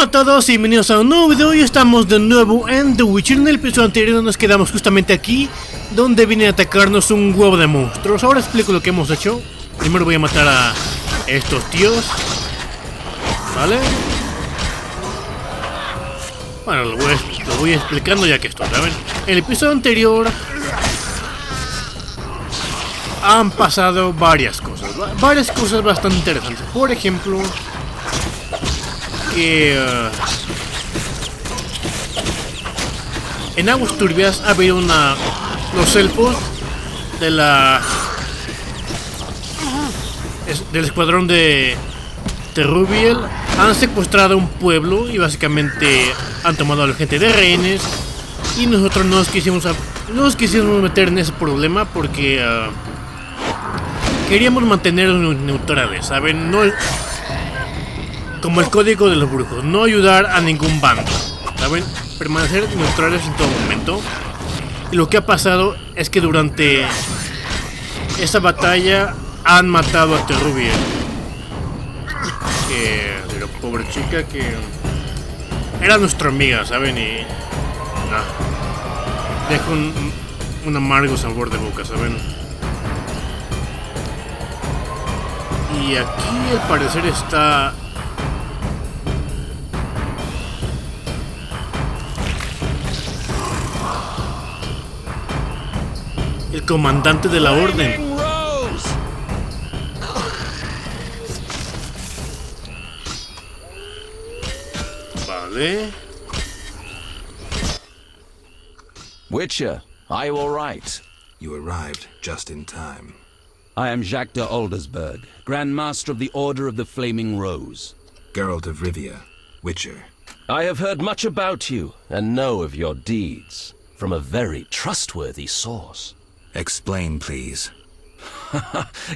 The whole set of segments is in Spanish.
Hola a todos y bienvenidos a un nuevo video. Hoy estamos de nuevo en The Witcher. En el episodio anterior nos quedamos justamente aquí, donde viene a atacarnos un huevo de monstruos. Ahora explico lo que hemos hecho. Primero voy a matar a estos tíos, ¿vale? Bueno, lo voy explicando ya que estoy, ¿saben? En el episodio anterior han pasado varias cosas bastante interesantes. Por ejemplo, que en aguas turbias ha habido los elfos del escuadrón de Rubiel han secuestrado un pueblo y básicamente han tomado a la gente de rehenes, y nosotros no nos quisimos meter en ese problema porque queríamos mantenernos neutrales, ¿saben? No, como el código de los brujos, no ayudar a ningún bando, ¿saben? Permanecer neutrales en todo momento. Y lo que ha pasado es que durante esta batalla han matado a Terrubiel, de la pobre chica que era nuestra amiga, ¿saben? Y deja un amargo sabor de boca, ¿saben? Y aquí al parecer está el comandante de la orden. Vale. Witcher, are you all right? You arrived just in time. I am Jacques de Aldersberg, Grand Master of the Order of the Flaming Rose. Geralt of Rivia, Witcher. I have heard much about you and know of your deeds from a very trustworthy source. Explain, please.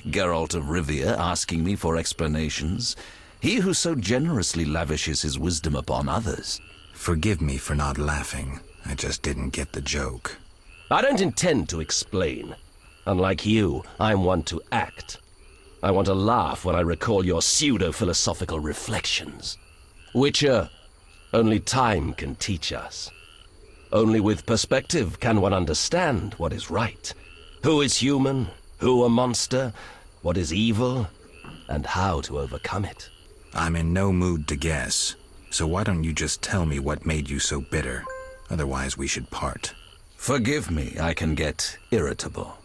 Geralt of Rivia asking me for explanations. He who so generously lavishes his wisdom upon others. Forgive me for not laughing. I just didn't get the joke. I don't intend to explain. Unlike you, I'm one to act. I want to laugh when I recall your pseudo-philosophical reflections. Witcher, only time can teach us. Only with perspective can one understand what is right. Who is human, who a monster, what is evil, and how to overcome it. I'm in no mood to guess, so why don't you just tell me what made you so bitter? Otherwise we should part. Forgive me, I can get irritable.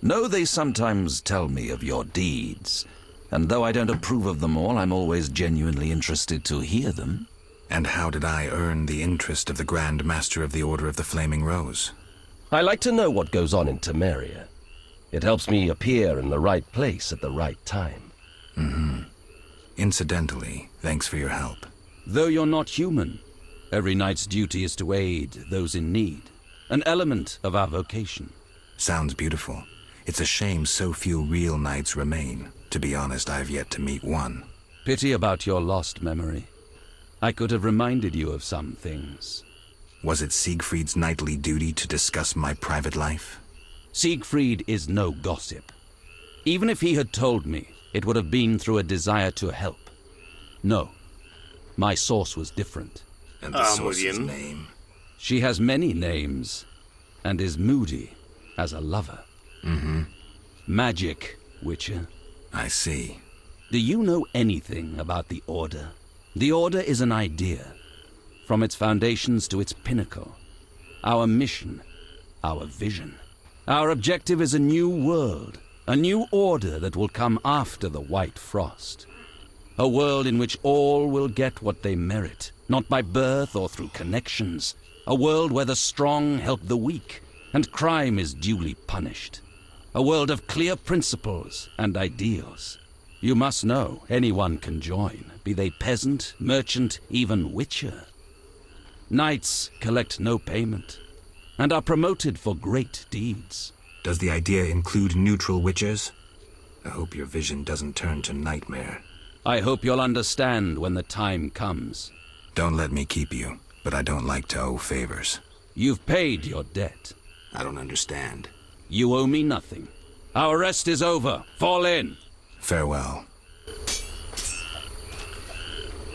Know they sometimes tell me of your deeds, and though I don't approve of them all, I'm always genuinely interested to hear them. And how did I earn the interest of the Grand Master of the Order of the Flaming Rose? I like to know what goes on in Temeria. It helps me appear in the right place at the right time. Incidentally, thanks for your help. Though you're not human, every knight's duty is to aid those in need. An element of our vocation. Sounds beautiful. It's a shame so few real knights remain. To be honest, I've yet to meet one. Pity about your lost memory. I could have reminded you of some things. Was it Siegfried's knightly duty to discuss my private life? Siegfried is no gossip. Even if he had told me, it would have been through a desire to help. No, my source was different. And the source's name? She has many names, and is moody as a lover. Magic, Witcher. I see. Do you know anything about the Order? The Order is an idea, from its foundations to its pinnacle. Our mission, our vision. Our objective is a new world, a new order that will come after the White Frost. A world in which all will get what they merit, not by birth or through connections. A world where the strong help the weak, and crime is duly punished. A world of clear principles and ideals. You must know anyone can join, be they peasant, merchant, even witcher. Knights collect no payment, and are promoted for great deeds. Does the idea include neutral witchers? I hope your vision doesn't turn to nightmare. I hope you'll understand when the time comes. Don't let me keep you, but I don't like to owe favors. You've paid your debt. I don't understand. You owe me nothing. Our rest is over. Fall in. Farewell.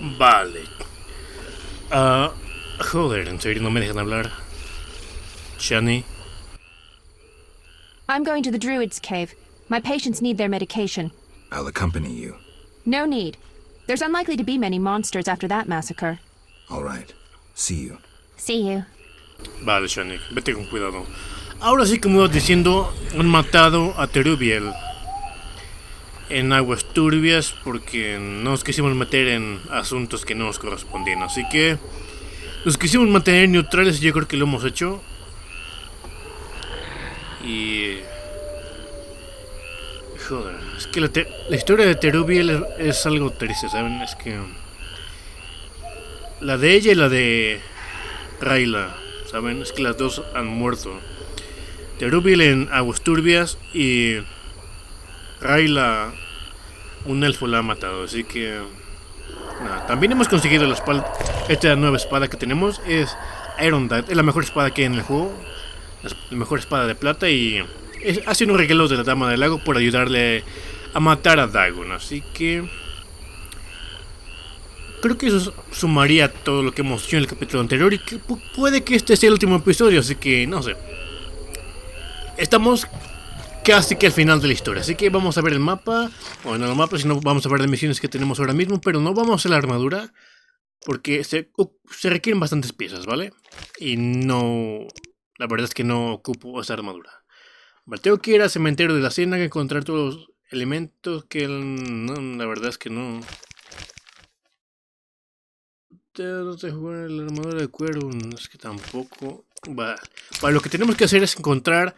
Vale. Ah, joder, en serio no me dejan hablar. Shani. I'm going to the Druid's Cave. My patients need their medication. I'll accompany you. No need. There's unlikely to be many monsters after that massacre. All right. See you. See you. Vale, Shani, vete con cuidado. Ahora sí, como iba diciendo, han matado a Terubiel en aguas turbias porque nos quisimos meter en asuntos que no nos correspondían. Así que nos quisimos mantener neutrales y yo creo que lo hemos hecho. Y... joder, es que la historia de Terubiel es algo triste, ¿saben? Es que... la de ella y la de Rayla, ¿saben? Es que las dos han muerto. Terubiel en aguas turbias y Rayla, un elfo, la ha matado. Así que nada, también hemos conseguido la espada. Esta nueva espada que tenemos es Iron Dad, es la mejor espada que hay en el juego, la mejor espada de plata, y ha sido un regalo de la Dama del Lago por ayudarle a matar a Dagon. Así que creo que eso sumaría todo lo que hemos hecho en el capítulo anterior, y que puede que este sea el último episodio, así que no sé. Estamos casi que al final de la historia, así que vamos a ver el mapa. Bueno, no el mapa, sino vamos a ver las misiones que tenemos ahora mismo, pero no vamos a hacer la armadura porque se requieren bastantes piezas, ¿vale? Y no... la verdad es que no ocupo esa armadura. Vale, tengo que ir al cementerio de la Ciénaga a encontrar todos los elementos que... no, la verdad es que no... no sé jugar la armadura de cuero, es que tampoco... Vale, lo que tenemos que hacer es encontrar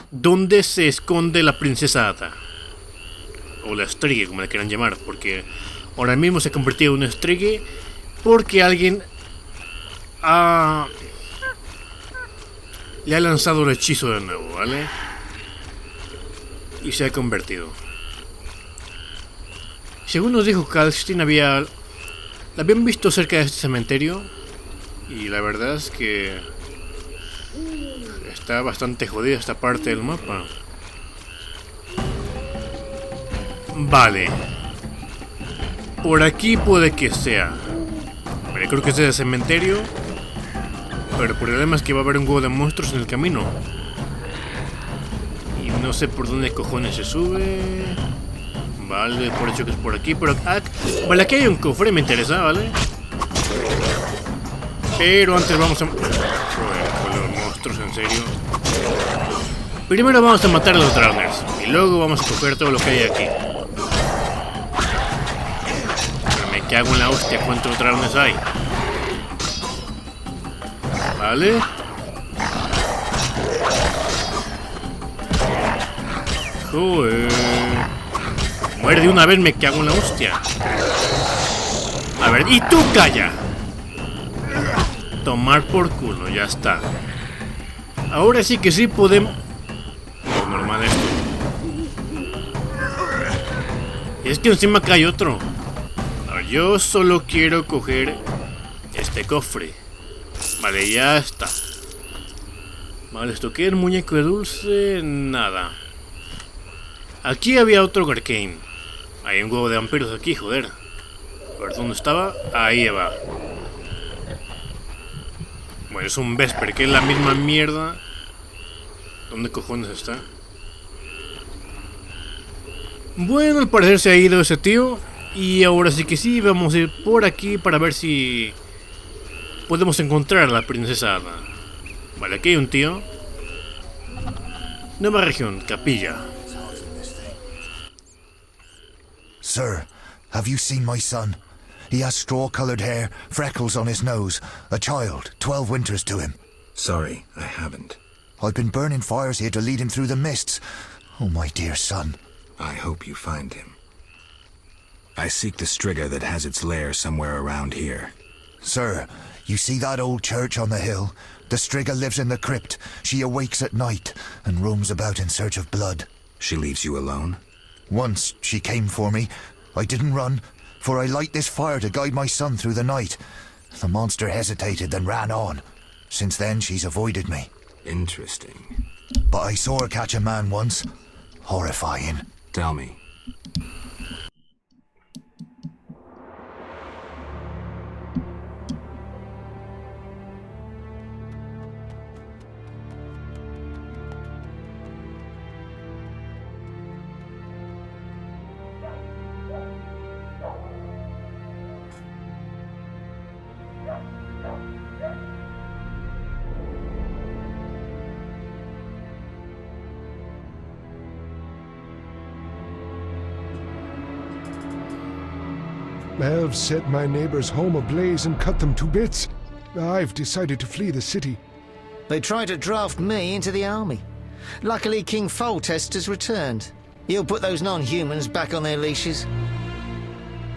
dónde se esconde la princesa Ada, o la Strigue, como la quieran llamar, porque ahora mismo se ha convertido en una Strigue porque alguien le ha lanzado el hechizo de nuevo, ¿vale? Y se ha convertido. Según nos dijo Calstin, la habían visto cerca de este cementerio, y la verdad es que está bastante jodida esta parte del mapa. Vale, por aquí puede que sea. Vale, creo que este es el cementerio, pero el problema es que va a haber un huevo de monstruos en el camino y no sé por dónde cojones se sube. Vale, por hecho que es por aquí, pero vale, aquí hay un cofre, me interesa, ¿vale? Pero antes vamos a... joder, los monstruos, en serio. Primero vamos a matar a los drowners y luego vamos a coger todo lo que hay aquí. Pero me cago en la hostia, ¿cuántos drowners hay? Vale. Joder. Muere de una vez, me cago en la hostia. A ver, y tú calla. Tomar por culo, ya está. Ahora sí que sí podemos... lo normal esto. Y es que encima cae otro. A ver, yo solo quiero coger este cofre. Vale, ya está. Vale, ¿esto qué es? Muñeco de dulce, nada. Aquí había otro Arcane. Hay un huevo de vampiros aquí, joder. A ver, ¿dónde estaba? Ahí va. Bueno, es un Vesper, que es la misma mierda. ¿Dónde cojones está? Bueno, al parecer se ha ido ese tío. Y ahora sí que sí, vamos a ir por aquí para ver si podemos encontrar a la princesa Ada. Vale, aquí hay un tío. Nueva región, Capilla. Sir, have you seen my son? He has straw-colored hair, freckles on his nose, a child, 12 winters to him. Sorry, I haven't. I've been burning fires here to lead him through the mists. Oh, my dear son. I hope you find him. I seek the Striga that has its lair somewhere around here. Sir, you see that old church on the hill? The Striga lives in the crypt. She awakes at night and roams about in search of blood. She leaves you alone? Once she came for me. I didn't run, for I light this fire to guide my son through the night. The monster hesitated, then ran on. Since then, she's avoided me. Interesting. But I saw her catch a man once. Horrifying. Tell me. Elves set my neighbor's home ablaze and cut them to bits. I've decided to flee the city. They tried to draft me into the army. Luckily, King Foltest has returned. He'll put those non-humans back on their leashes.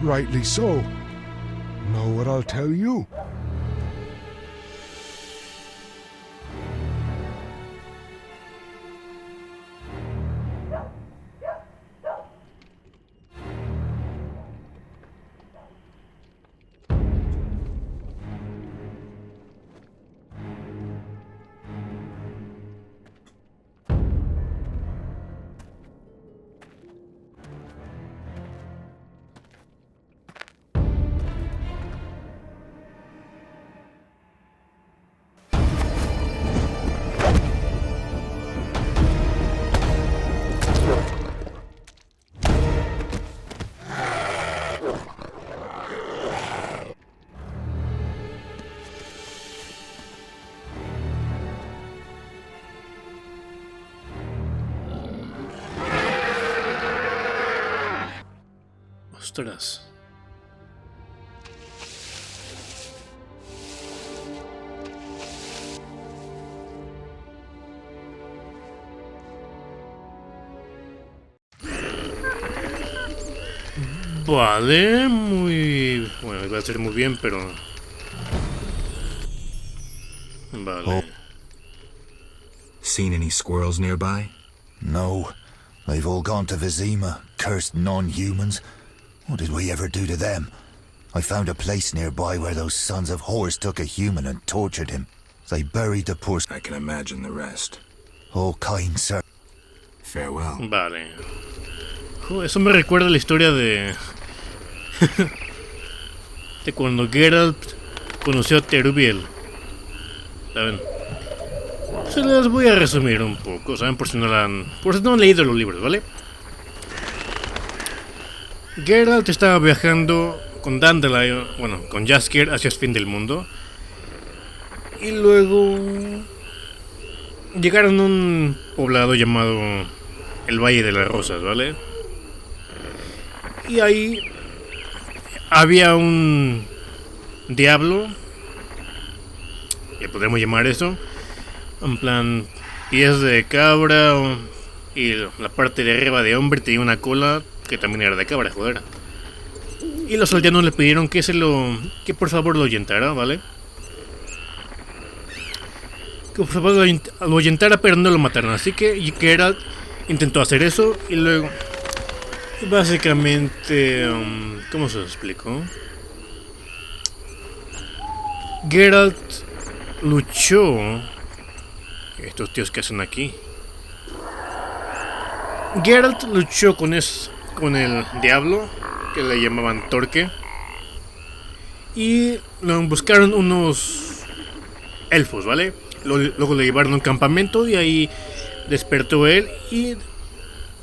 Rightly so. Know what I'll tell you? Ostras. Vale, muy... Bueno, iba a ser muy bien, pero... Vale. Seen any squirrels nearby? No. They've all gone to Vizima, cursed non-humans. What did we ever do to them? I found a place nearby where those sons of whores took a human and tortured him. They buried the poor... I can imagine the rest. Oh, kind sir. Farewell. Vale. Eso me recuerda a la historia de... de cuando Geralt conoció a Terubiel. ¿Saben? Se las voy a resumir un poco, ¿saben? Por si no han leído los libros, ¿vale? Geralt estaba viajando con Dandelion, bueno, con Jaskier hacia el fin del mundo. Y luego llegaron a un poblado llamado el Valle de las Rosas, ¿vale? Y ahí había un diablo, que podríamos llamar eso, en plan pies de cabra, y la parte de arriba de hombre tenía una cola que también era de cabra, joder. Y los aldeanos le pidieron que por favor lo ahuyentara, ¿vale? Que por favor lo ahuyentara, pero no lo mataran. Así que Geralt intentó hacer eso y luego... Básicamente... ¿cómo se lo explico? Geralt luchó... Estos tíos que hacen aquí. Geralt luchó con el diablo, que le llamaban Torque. Y lo buscaron unos elfos, ¿vale? Luego le llevaron a un campamento y ahí despertó él. Y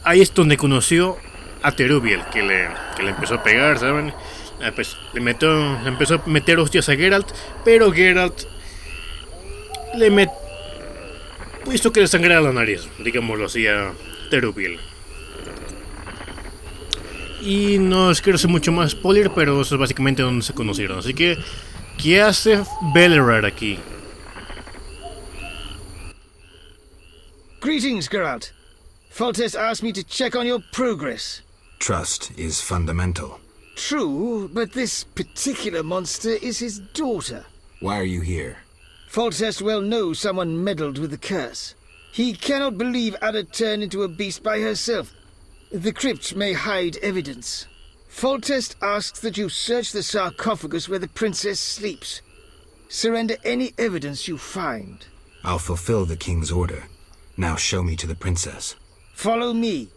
ahí es donde conoció a Terubiel, que le empezó a pegar, ¿saben? Pues, le empezó a meter hostias a Geralt, pero Geralt hizo que le sangrara la nariz, digámoslo así, a Terubiel. Y no os quiero hacer mucho más spoiler, pero eso es básicamente donde se conocieron. Así que, ¿qué hace Bellerard aquí? Greetings, Geralt. Foltest asked me to check on your progress. Trust is fundamental. True, but this particular monster is his daughter. Why are you here? Foltest well knows someone meddled with the curse. He cannot believe Ada turned into a beast by herself. The crypt may hide evidence. Foltest asks that you search the sarcophagus where the princess sleeps. Surrender any evidence you find. I'll fulfill the king's order. Now show me to the princess. Follow me.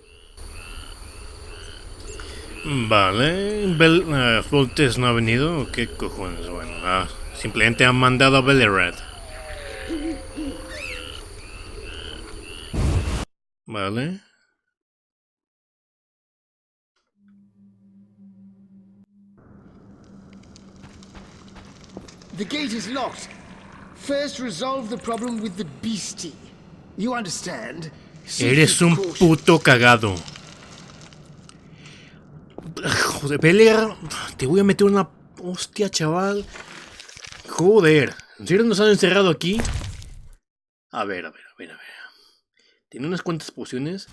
Vale, Foltest no ha venido, ¿o qué cojones? Bueno, simplemente han mandado a Bellerad. Vale. The gate is locked. First resolve the problem with the beastie. You understand? Eres un puto cagado. hijo de pelea. Te voy a meter una hostia, chaval. Joder. ¿En serio nos han encerrado aquí? A ver. Tiene unas cuantas pociones.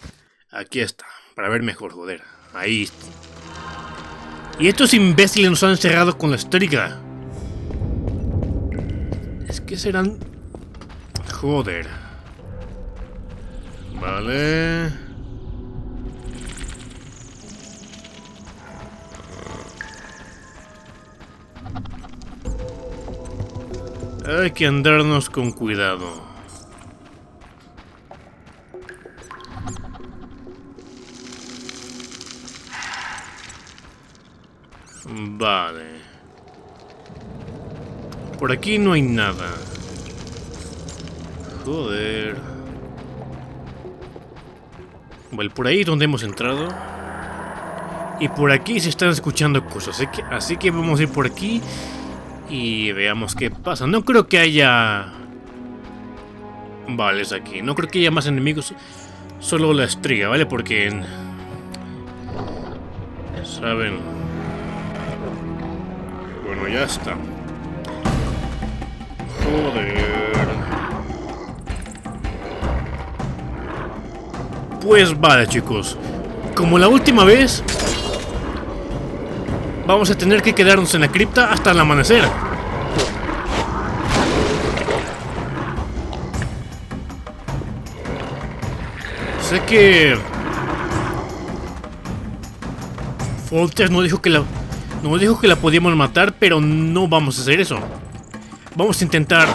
Aquí está. Para ver mejor, joder. Ahí está. Y estos imbéciles nos han encerrado con la estriga. Es que serán... Joder. Vale. Hay que andarnos con cuidado. Vale. Por aquí no hay nada. Joder. Vale, por ahí es donde hemos entrado. Y por aquí se están escuchando cosas. Así que vamos a ir por aquí y veamos qué pasa. No creo que haya... Vale, es aquí. No creo que haya más enemigos. Solo la estriga, ¿vale? Porque... ¿Saben? Bueno, ya está. Joder. Pues vale, chicos. Como la última vez, vamos a tener que quedarnos en la cripta hasta el amanecer. Sé que Foltest nos dijo que la podíamos matar, pero no vamos a hacer eso. Vamos a intentar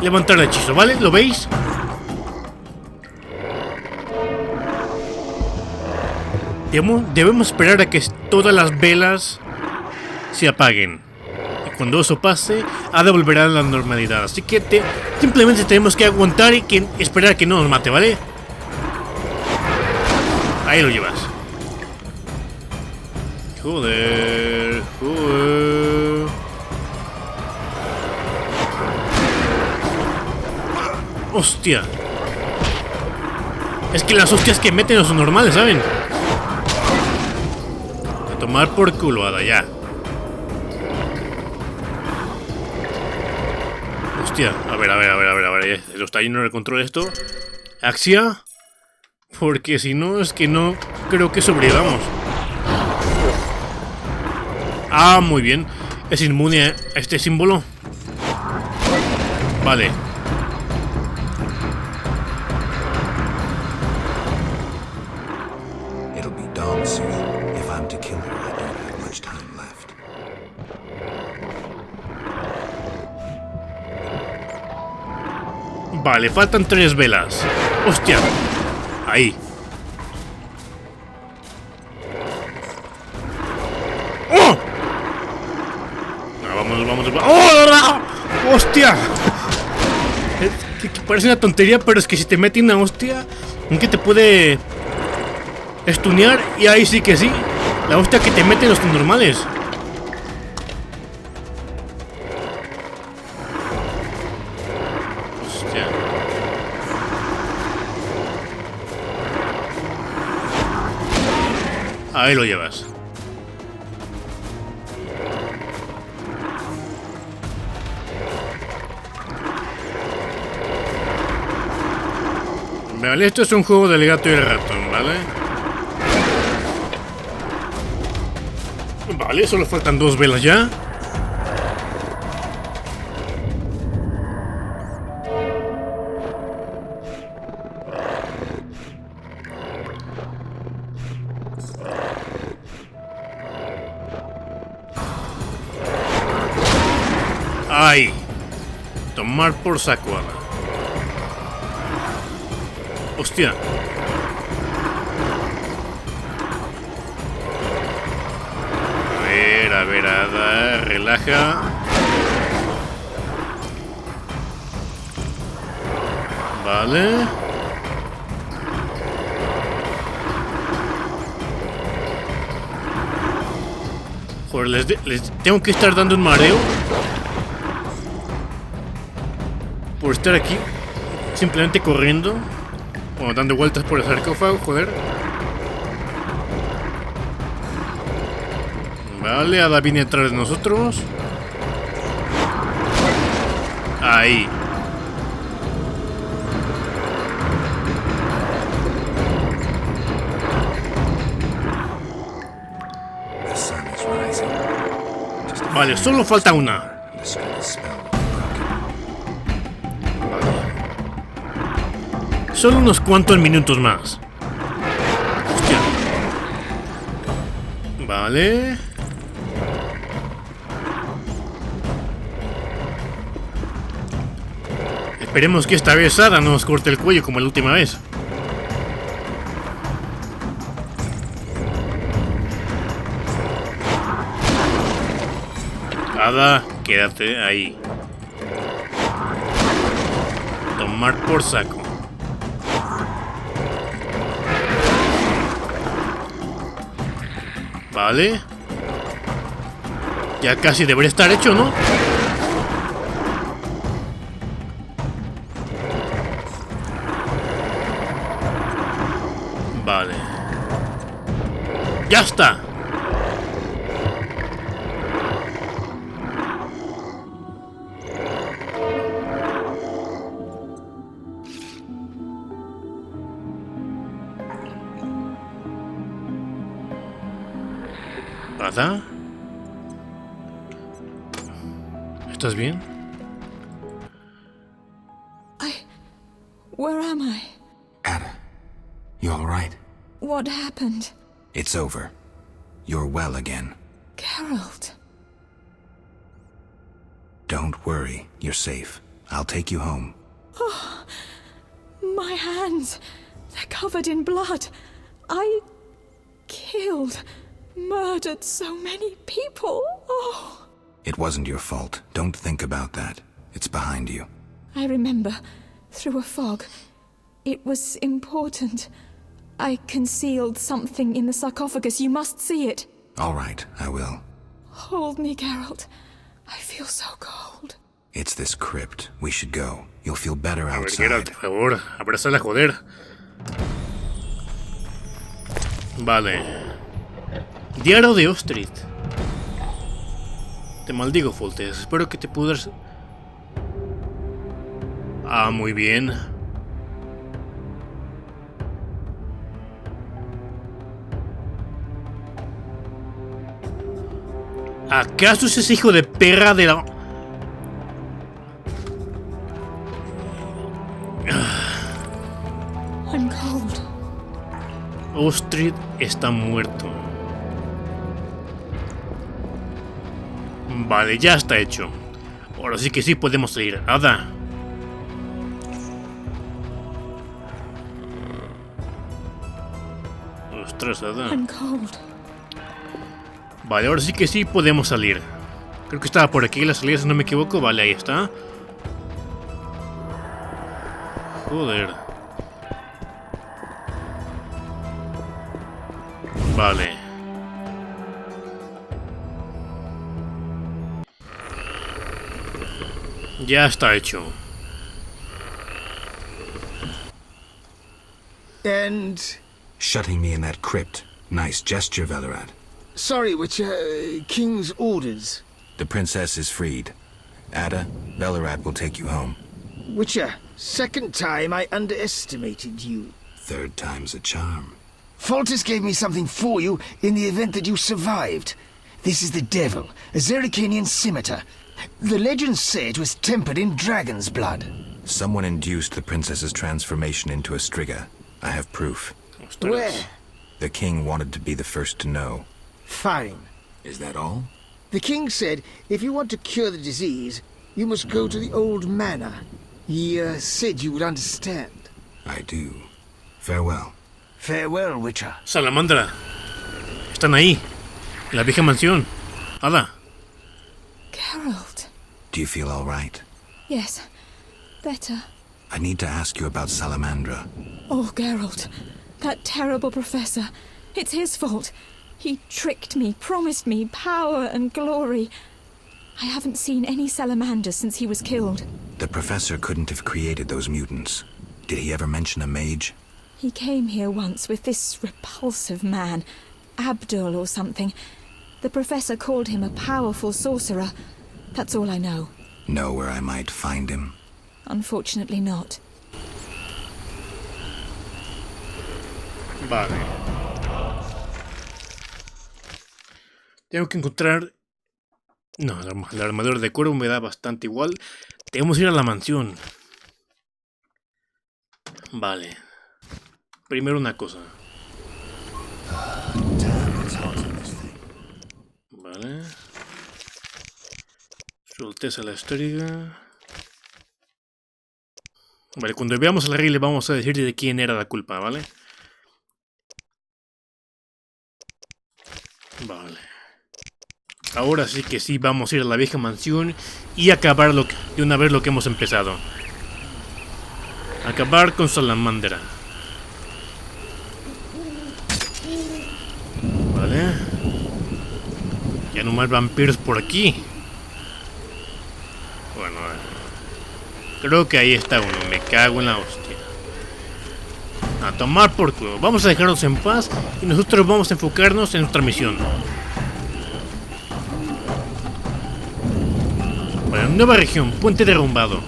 levantar el hechizo, ¿vale? ¿Lo veis? Debemos esperar a que todas las velas se apaguen. Y cuando eso pase, Ada volverá a la normalidad. Así que simplemente tenemos que aguantar y esperar a que no nos mate, ¿vale? Ahí lo llevas. Joder. Hostia. Es que las hostias que meten no son normales, ¿saben? A tomar por culo, Ada, ya. Hostia, a ver, lo está yendo de control esto. Axia. Porque si no, es que no creo que sobrevivamos. Ah, muy bien. Es inmune a este símbolo. Vale. It'll be dawn soon. If I'm to kill her, I don't have much time left. Vale, faltan 3 velas. Hostia. Ahí. ¡Oh! Vamos. ¡Oh! ¡Hostia! Que parece una tontería, pero es que si te mete una hostia, ¿en qué te puede stunear? Y ahí sí que sí. La hostia que te meten los normales. Hostia. Ahí lo llevas. Vale, esto es un juego del gato y el ratón, ¿vale? Vale, solo faltan 2 velas ya. ¡Ay! Tomar por saco, Ada. ¡Hostia! A ver, Ada, relaja. Vale. Joder, les tengo que estar dando un mareo por estar aquí simplemente corriendo o dando vueltas por el sarcófago, joder. Vale, Ada viene atrás de nosotros. Ahí. The sun is rising. Just a Vale, solo falta una. the sky is spelled broken. Solo unos cuantos minutos más. Hostia. Vale. Esperemos que esta vez Ada no nos corte el cuello como la última vez. Ada, quédate ahí. Tomar por saco. Vale. Ya casi debería estar hecho, ¿no? Vale. ¡Ya está! ¿Ada? ¿Estás bien? Where am I? Ada, you all right? What happened? It's over. You're well again. Geralt. Don't worry. You're safe. I'll take you home. My hands. They're covered in blood. I killed, murdered so many people. Oh. It wasn't your fault. Don't think about that. It's behind you. I remember. Through a fog. It was important. I concealed something in the sarcophagus. You must see it. All right, I will. Hold me, Geralt. I feel so cold. It's this crypt. We should go. You'll feel better A ver, outside. Geralt, por favor, abrázala, joder. Vale. Diario de Ostrid. Te maldigo, Foltes. Espero que te pudras... Ah, muy bien. ¿Acaso es ese hijo de perra de la... I'm cold. Ostrid está muerto. Vale, ya está hecho. Ahora sí que sí podemos salir. Ada. Ostras, Ada. I'm cold. Vale, ahora sí que sí podemos salir. Creo que estaba por aquí la salida, si no me equivoco. Vale, ahí está. Joder. Vale. Ya está hecho. And... Shutting me in that crypt. Nice gesture, Velerad. sorry, Witcher, King's orders. The princess is freed. Ada, Velerad will take you home. Witcher, second time I underestimated you. Third time's a charm. Foltest gave me something for you in the event that you survived. This is the devil, a Zerrikanian scimitar. The legends say it was tempered in dragon's blood. Someone induced the princess's transformation into a striga. I have proof. Where? The king wanted to be the first to know. Fine. Is that all? The king said if you want to cure the disease, you must go to the old manor. He said you would understand. I do. Farewell. Farewell, Witcher. Salamandra. Están ahí. En la vieja mansión. Ada. Geralt. Do you feel all right? Yes. Better. I need to ask you about Salamandra. Oh, Geralt. That terrible professor. It's his fault. He tricked me, promised me power and glory. I haven't seen any salamander since he was killed. The professor couldn't have created those mutants. Did he ever mention a mage? He came here once with this repulsive man, Abdul or something. The professor called him a powerful sorcerer. That's all I know. Know where I might find him? Unfortunately not. Vale. Tengo que encontrar... No, la armadura de cuervo me da bastante igual. Tenemos que ir a la mansión. Vale. Primero una cosa. Vale. Solteza la estriga. Vale, cuando veamos al rey le vamos a decir de quién era la culpa, ¿vale? Vale. Ahora sí que sí, vamos a ir a la vieja mansión y acabar de una vez lo que hemos empezado. Acabar con Salamandra. Vale. Ya no más vampiros por aquí. Bueno, creo que ahí está uno. Me cago en la hostia. A tomar por culo. Vamos a dejarnos en paz y nosotros vamos a enfocarnos en nuestra misión. Bueno, nueva región, puente derrumbado.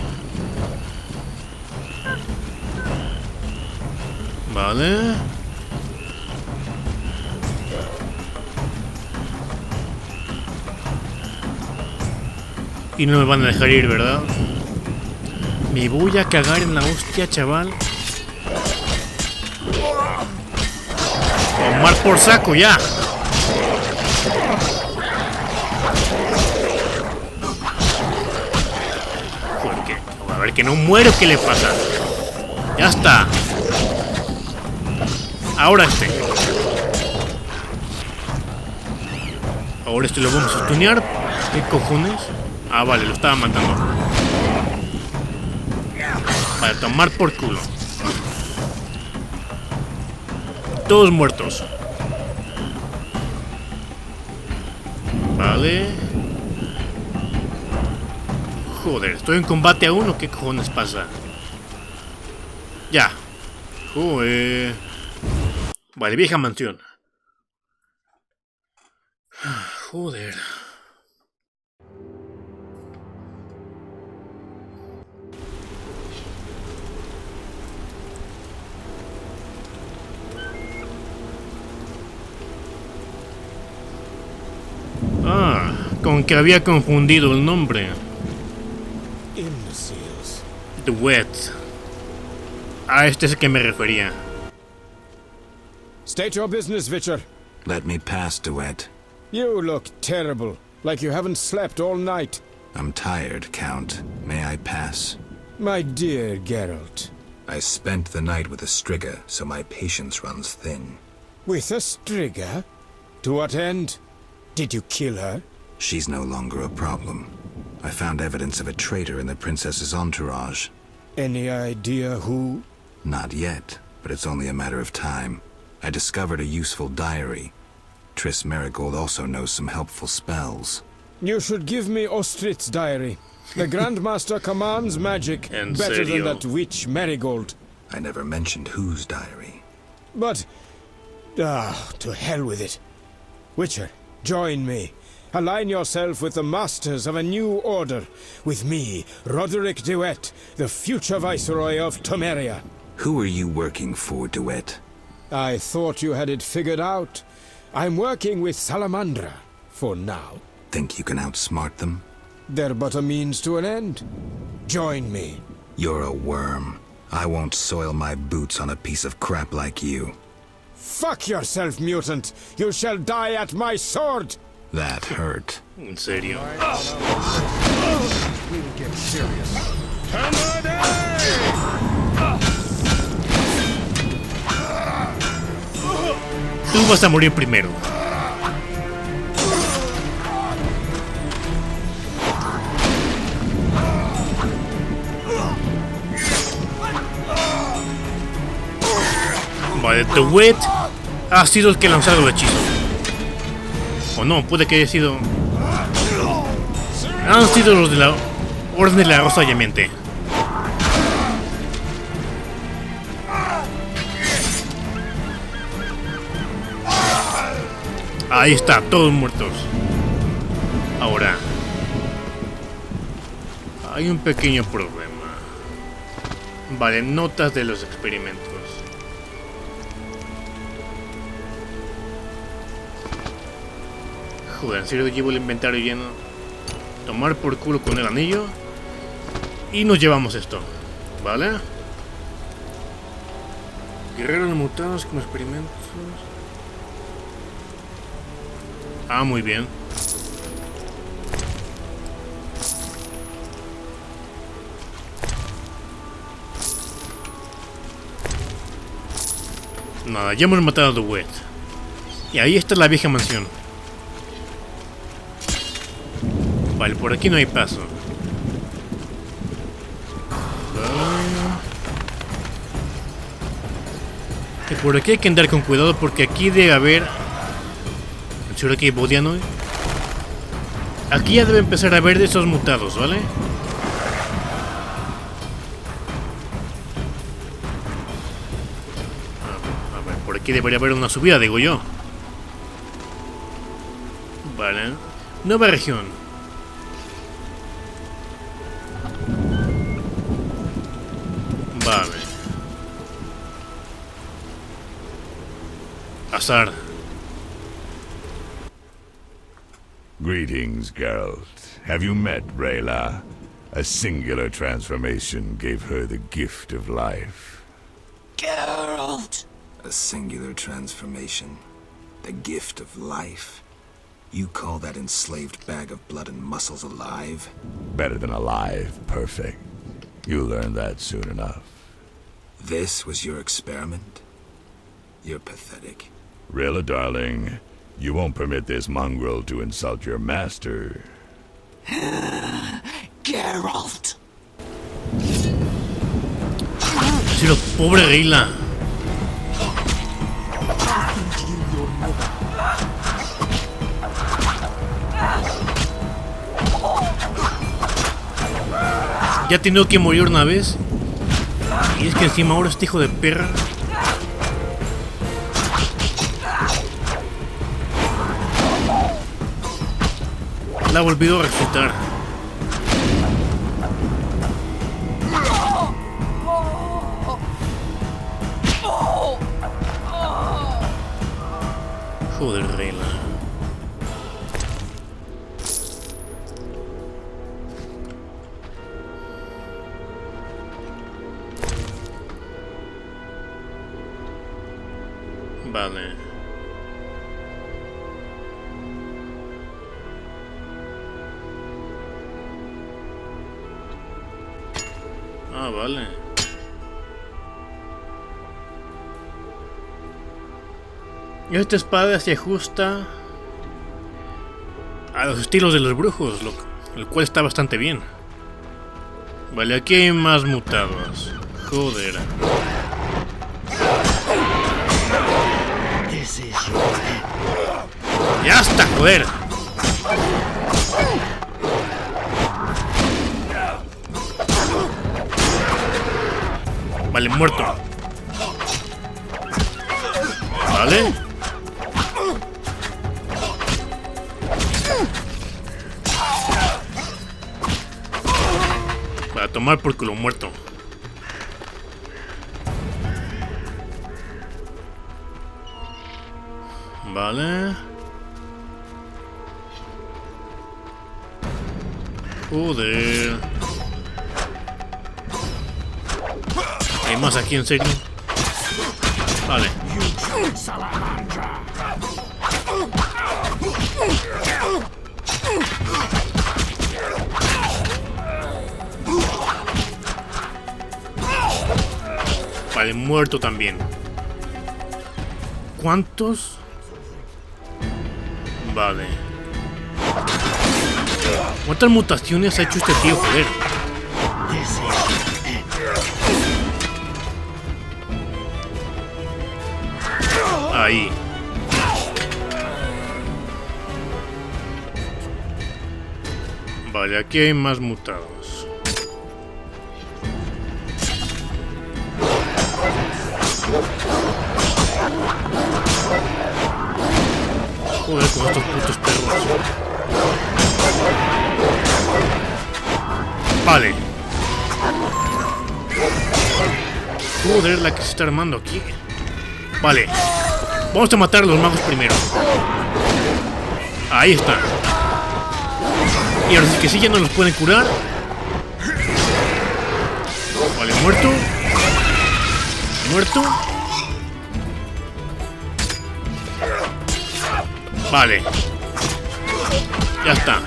Vale. Y no me van a dejar ir, ¿verdad? Me voy a cagar en la hostia, chaval. Tomar por saco ya. ¿Por qué? A ver, que no muero, ¿qué le pasa? Ya está. Ahora Ahora lo vamos a tunear. ¿Qué cojones? Ah, vale, lo estaba matando. Vale, tomar por culo. Todos muertos. Vale. Joder, ¿estoy en combate aún o qué cojones pasa? Ya. Joder. Vale, vieja mansión. Joder. Ah, con que había confundido el nombre. The Wet. A este es el que me refería. State your business, Witcher. Let me pass, Duet. You look terrible, like you haven't slept all night. I'm tired, Count. May I pass? My dear Geralt. I spent the night with a Striga, so my patience runs thin. With a Striga? To what end? Did you kill her? She's no longer a problem. I found evidence of a traitor in the princess's entourage. Any idea who? Not yet, but it's only a matter of time. I discovered a useful diary. Triss Marigold also knows some helpful spells. You should give me Ostrit's diary. The Grandmaster commands magic better than that witch Marigold. I never mentioned whose diary. But... to hell with it. Witcher, join me. Align yourself with the masters of a new order. With me, Roderick Duet, the future Viceroy of Temeria. Who are you working for, Duet? I thought you had it figured out. I'm working with Salamandra, for now. Think you can outsmart them? They're but a means to an end. Join me. You're a worm. I won't soil my boots on a piece of crap like you. Fuck yourself, mutant! You shall die at my sword! That hurt. En serio. We'll get serious. Tú vas a morir primero. Vale, The Wet ha sido el que ha lanzado el hechizo. O no, puede que haya sido... Han sido los de la Orden de la Rosa Llameante. Ahí está, todos muertos. Ahora, hay un pequeño problema. Vale, notas de los experimentos. Joder, en serio llevo el inventario lleno. Tomar por culo con el anillo. Y nos llevamos esto. ¿Vale? Guerreros mutados con experimentos. Ah, muy bien. Nada, ya hemos matado a The Wet. Y ahí está la vieja mansión. Vale, por aquí no hay paso. Y por aquí hay que andar con cuidado porque aquí debe haber... ¿Seguro que hay bodiano? Aquí ya debe empezar a haber de esos mutados, ¿vale? A ver, por aquí debería haber una subida, digo yo. Vale. Nueva región. Vale. Azar. Greetings, Geralt. Have you met Rayla? A singular transformation gave her the gift of life. Geralt! A singular transformation. The gift of life. You call that enslaved bag of blood and muscles alive? Better than alive, perfect. You'll learn that soon enough. This was your experiment? You're pathetic. Rayla, darling, you won't permit this mongrel to insult your master. Geralt! Sí, lo pobre Rayla. Ya ha tenido que morir una vez. Y es que encima ahora este hijo de perra. La ha volvido a resucitar. Joder, Rayla. Vale. Ah, vale. Esta espada se ajusta a los estilos de los brujos, el cual está bastante bien. Vale, aquí hay más mutados. Joder. ¡Ya está, joder! Vale, muerto. Vale. Para tomar por culo muerto. Vale. Joder. Hay más aquí, en serio. Vale. Vale, muerto también. ¿Cuántos? Vale. ¿Cuántas mutaciones ha hecho este tío, joder? Ahí. Vale, Vale, aquí hay más mutados. Joder, con estos putos perros. Vale. Joder, la que se está armando aquí. Vale. Vamos a matar a los magos primero. Ahí está. Y ahora sí que sí, ya no los pueden curar. Vale, muerto. Muerto. Vale. Ya está.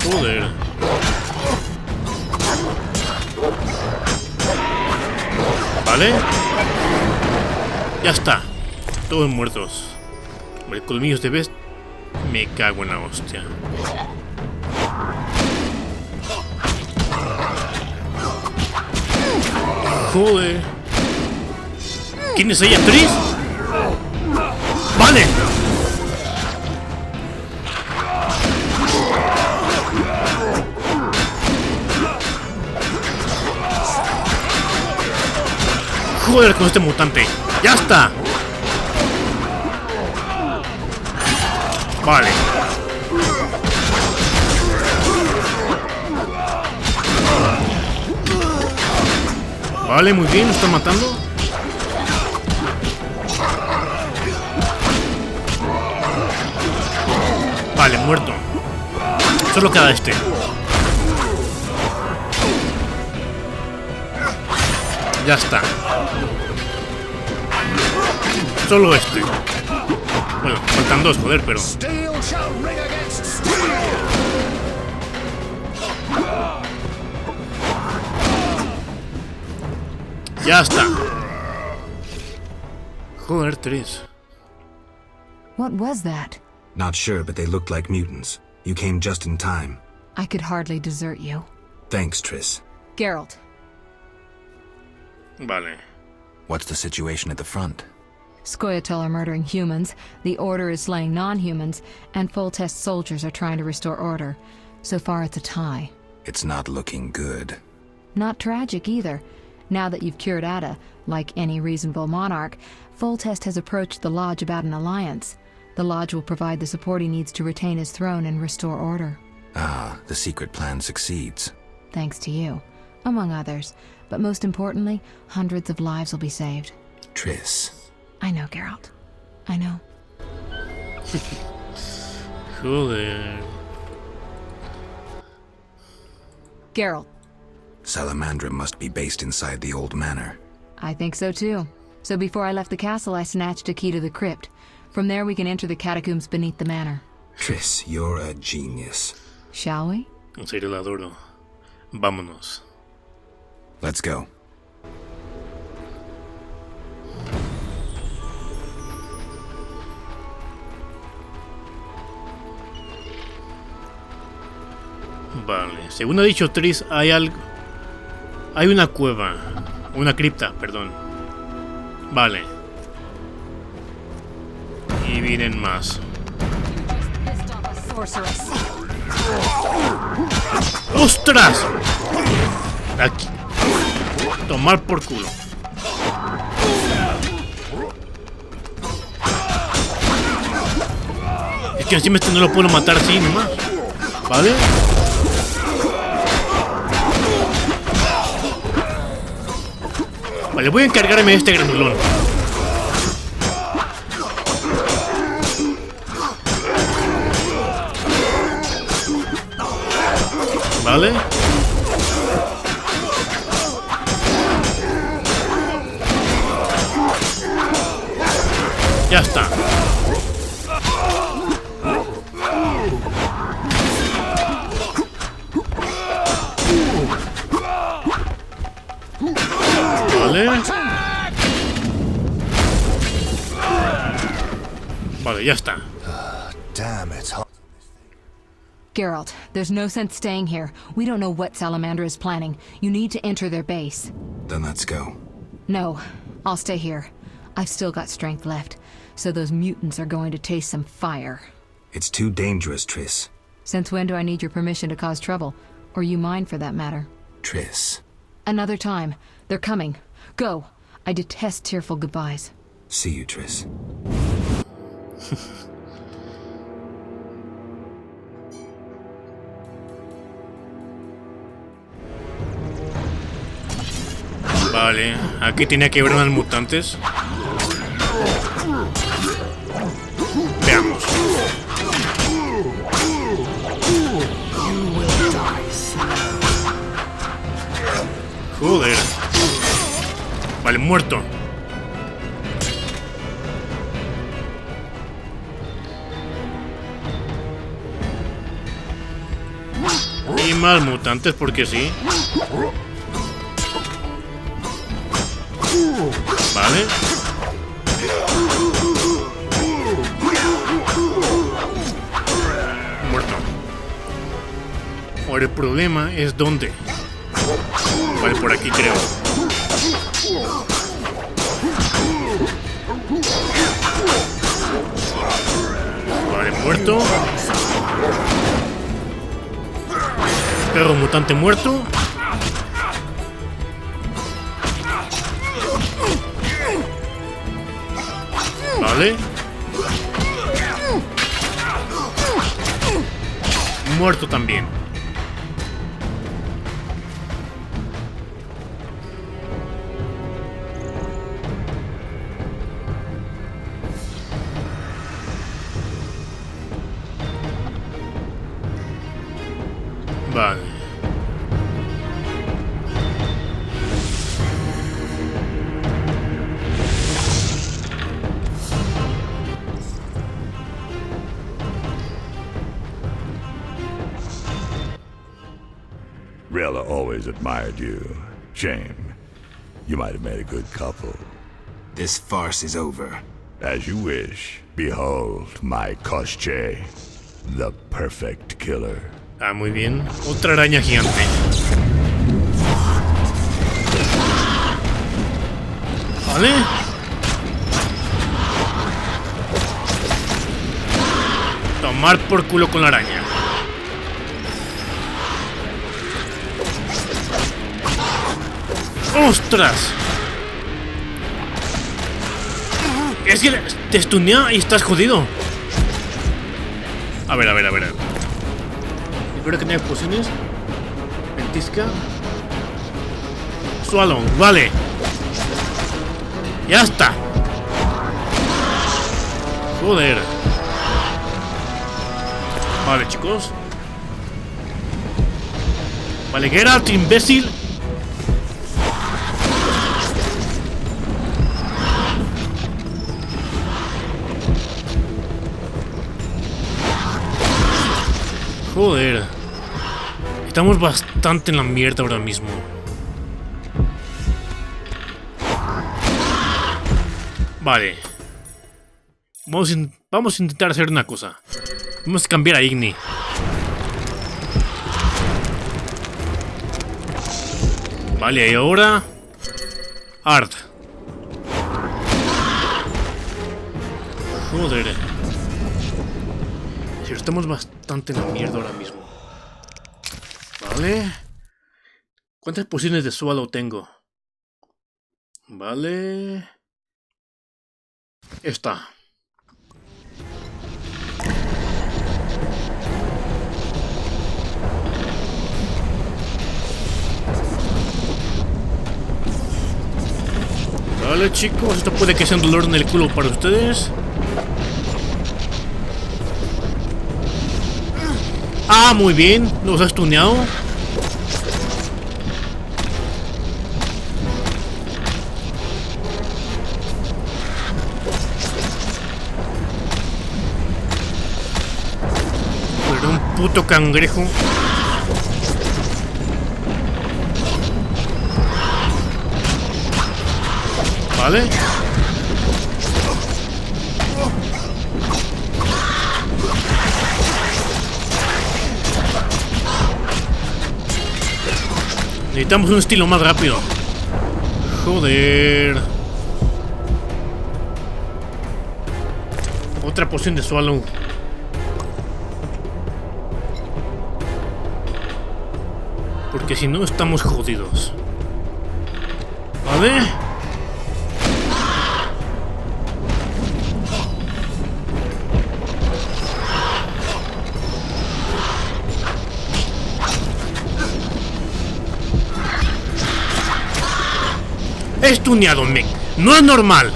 Joder. Vale. Ya está. Todos muertos. Hombre, colmillos de bestia. Me cago en la hostia. Joder. ¿Quién es ella? ¿Tris? Vale. Joder con este mutante. Ya está. Vale. Vale, muy bien, lo está matando. Vale, muerto. Solo queda este. Ya está. Solo este. Bueno, faltan dos, joder, pero... Ya está. Joder, 3. What was that? Not sure, but they looked like mutants. You came just in time. I could hardly desert you. Thanks, Triss. Geralt. Vale. What's the situation at the front? Scoia'tael are murdering humans, the Order is slaying non-humans, and full-test soldiers are trying to restore order. So far it's a tie. It's not looking good. Not tragic either. Now that you've cured Ada, like any reasonable monarch, Full-Test has approached the Lodge about an alliance. The Lodge will provide the support he needs to retain his throne and restore order. Ah, the secret plan succeeds. Thanks to you, among others. But most importantly, hundreds of lives will be saved. Triss. I know, Geralt. I know. Joder. Geralt. Salamandra must be based inside the old manor. I think so too. So before I left the castle, I snatched a key to the crypt. From there we can enter the catacombs beneath the manor. Triss, you're a genius. Shall we? En serio la adoro. Vámonos. Let's go. Vale, según ha dicho Triss, hay algo. Hay una cueva. Una cripta, perdón. Vale. Y vienen más. ¡Ostras! Aquí. Tomar por culo. Es que encima este no lo puedo matar así nomás. ¿Vale? Vale, voy a encargarme de este grandulón. Vale. Ya está. Vale. Vale, ya está. Damn, it's hot. Geralt, there's no sense staying here. We don't know what Salamandra is planning. You need to enter their base. Then let's go. No, I'll stay here. I've still got strength left, so those mutants are going to taste some fire. It's too dangerous, Triss. Since when do I need your permission to cause trouble? Or you mine, for that matter? Triss. Another time. They're coming. Go. I detest tearful goodbyes. See you, Triss. Vale, aquí tenía que haber unas mutantes. Veamos. Joder. Vale, muerto. Y más mutantes porque sí. Vale. Muerto. Ahora el problema es dónde. Vale, por aquí creo. Vale, muerto. Perro mutante muerto. Vale. Muerto también. Vale. Rella always admired you. Shame. You might have made a good couple. This farce is over. As you wish. Behold my Koschei, the perfect killer. Ah, muy bien. Otra araña gigante. Vale. Tomar por culo con la araña. ¡Ostras! Es que te stunea y estás jodido. A ver. Espero que tenga pociones. Ventisca. Swallow, vale. Ya está. Joder. Vale, chicos. Vale, get out, imbécil. Joder. Estamos bastante en la mierda ahora mismo. Vale. Vamos a intentar hacer una cosa. Vamos a cambiar a Igni. Vale, y ahora... Art. Joder. Si estamos bastante en la mierda ahora mismo. Vale. ¿Cuántas pociones de Swallow tengo? Vale. Esta. Vale, chicos, esto puede que sea un dolor en el culo para ustedes. Ah, muy bien, nos ha stuneado. Pero un puto cangrejo. Vale. Necesitamos un estilo más rápido. Joder. Otra poción de Swallow. Porque si no, estamos jodidos. ¿Vale? Estuneado, me. No es normal.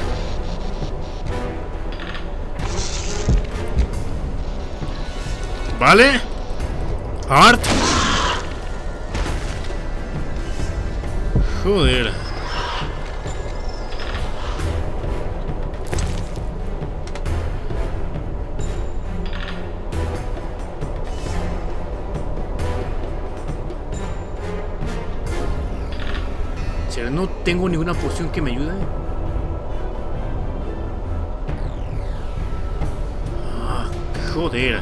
¿Vale? Art. Joder. ¿Será no tengo ninguna poción que me ayude? Ah, joder.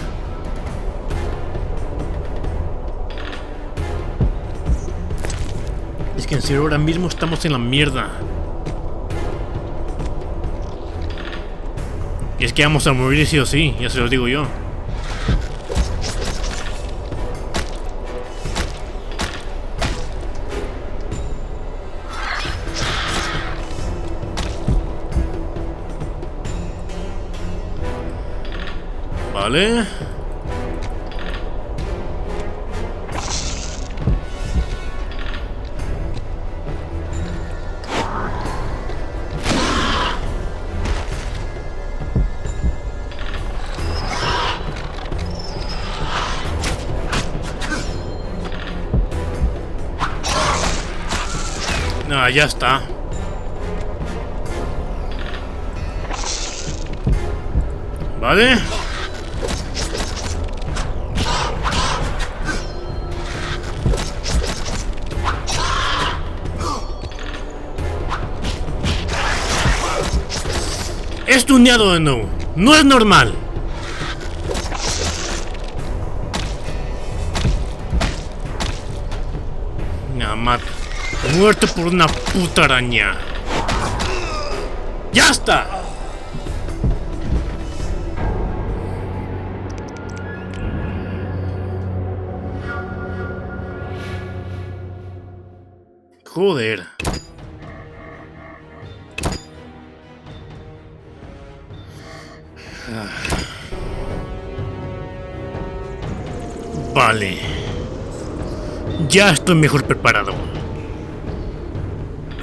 Es que en serio ahora mismo estamos en la mierda. Y es que vamos a morir sí o sí, ya se los digo yo. Vale. No, ya está. Vale. Estuneado de nuevo. No es normal. Nada más. Muerto por una puta araña. ¡Ya está! Joder. Vale. Ya estoy mejor preparado.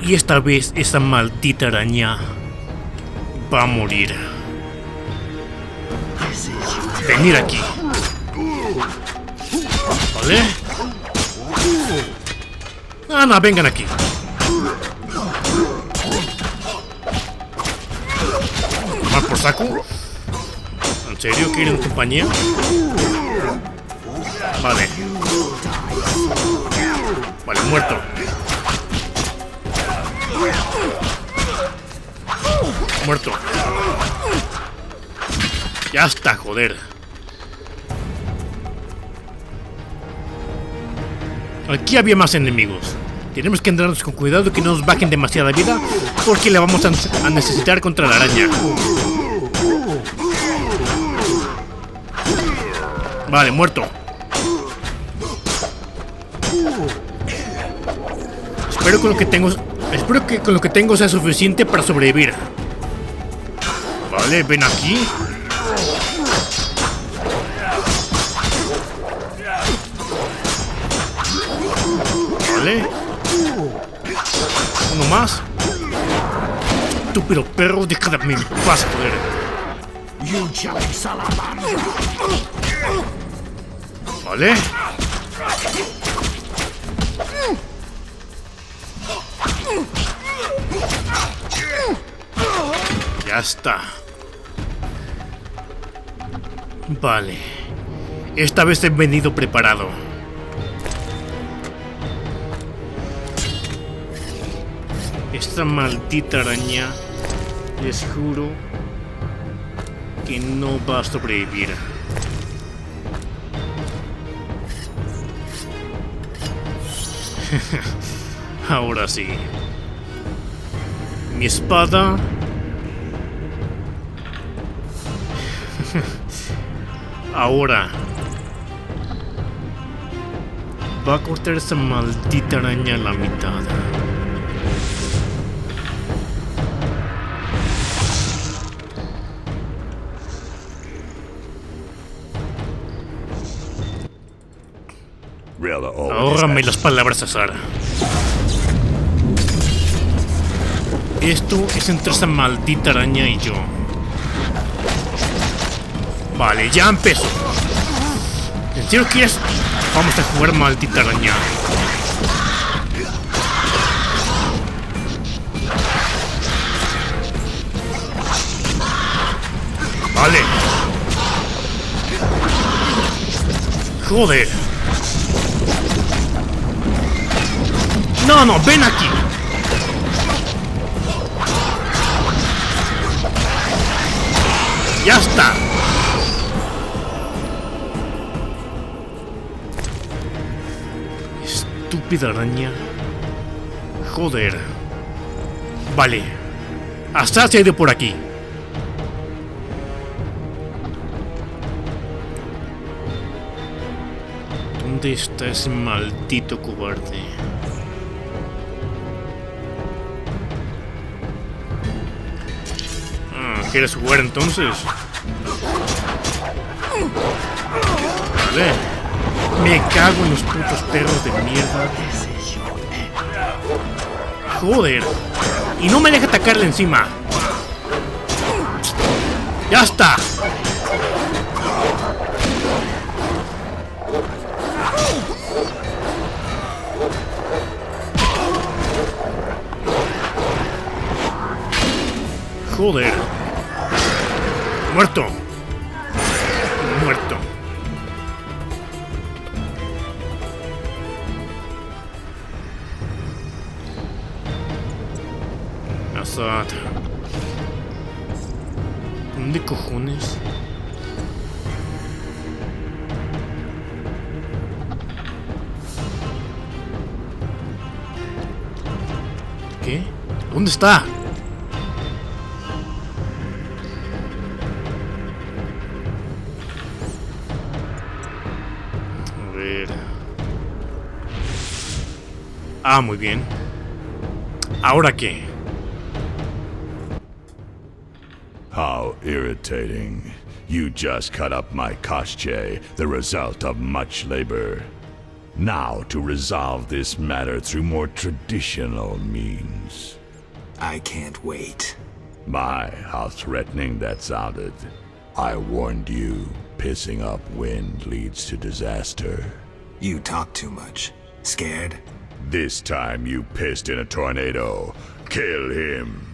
Y esta vez esa maldita araña va a morir. Venir aquí. ¿Vale? Ah, no, vengan aquí. ¿Tomar por saco? ¿En serio quieren compañía? Vale. Vale, muerto. Muerto. Ya está, joder. Aquí había más enemigos. Tenemos que andarnos con cuidado que no nos bajen demasiada vida, porque la vamos a necesitar contra la araña. Vale, muerto. Espero que con lo que tengo sea suficiente para sobrevivir. Vale, ven aquí. Vale. Uno más. Estúpido perro, déjame en paz, joder. Vale. Ya está. Vale. Esta vez he venido preparado. Esta maldita araña, les juro que no va a sobrevivir. Ahora sí. Mi espada. Ahora va a cortar esa maldita araña a la mitad. Ahórrame las palabras, Azar. Esto es entre esa maldita araña y yo. Vale, ya empezó. ¿En serio quieres? Vamos a jugar, maldita araña. Vale. Joder. No, no, ven aquí. Ya está. Estúpida araña. Joder. Vale. Hasta se ha ido por aquí. ¿Dónde está ese maldito cobarde? ¿Quieres jugar entonces? Vale. Me cago en los putos perros de mierda. Joder. Y no me deja atacarle encima. Ya está. Joder. Muerto. Muerto. Azad. ¿Dónde cojones? ¿Qué? ¿Dónde está? Ah, muy bien. ¿Ahora qué? How irritating. You just cut up my Koshche, the result of much labor. Now to resolve this matter through more traditional means. I can't wait. My, how threatening that sounded. I warned you, pissing up wind leads to disaster. You talk too much. Scared? This time you pissed in a tornado. Kill him.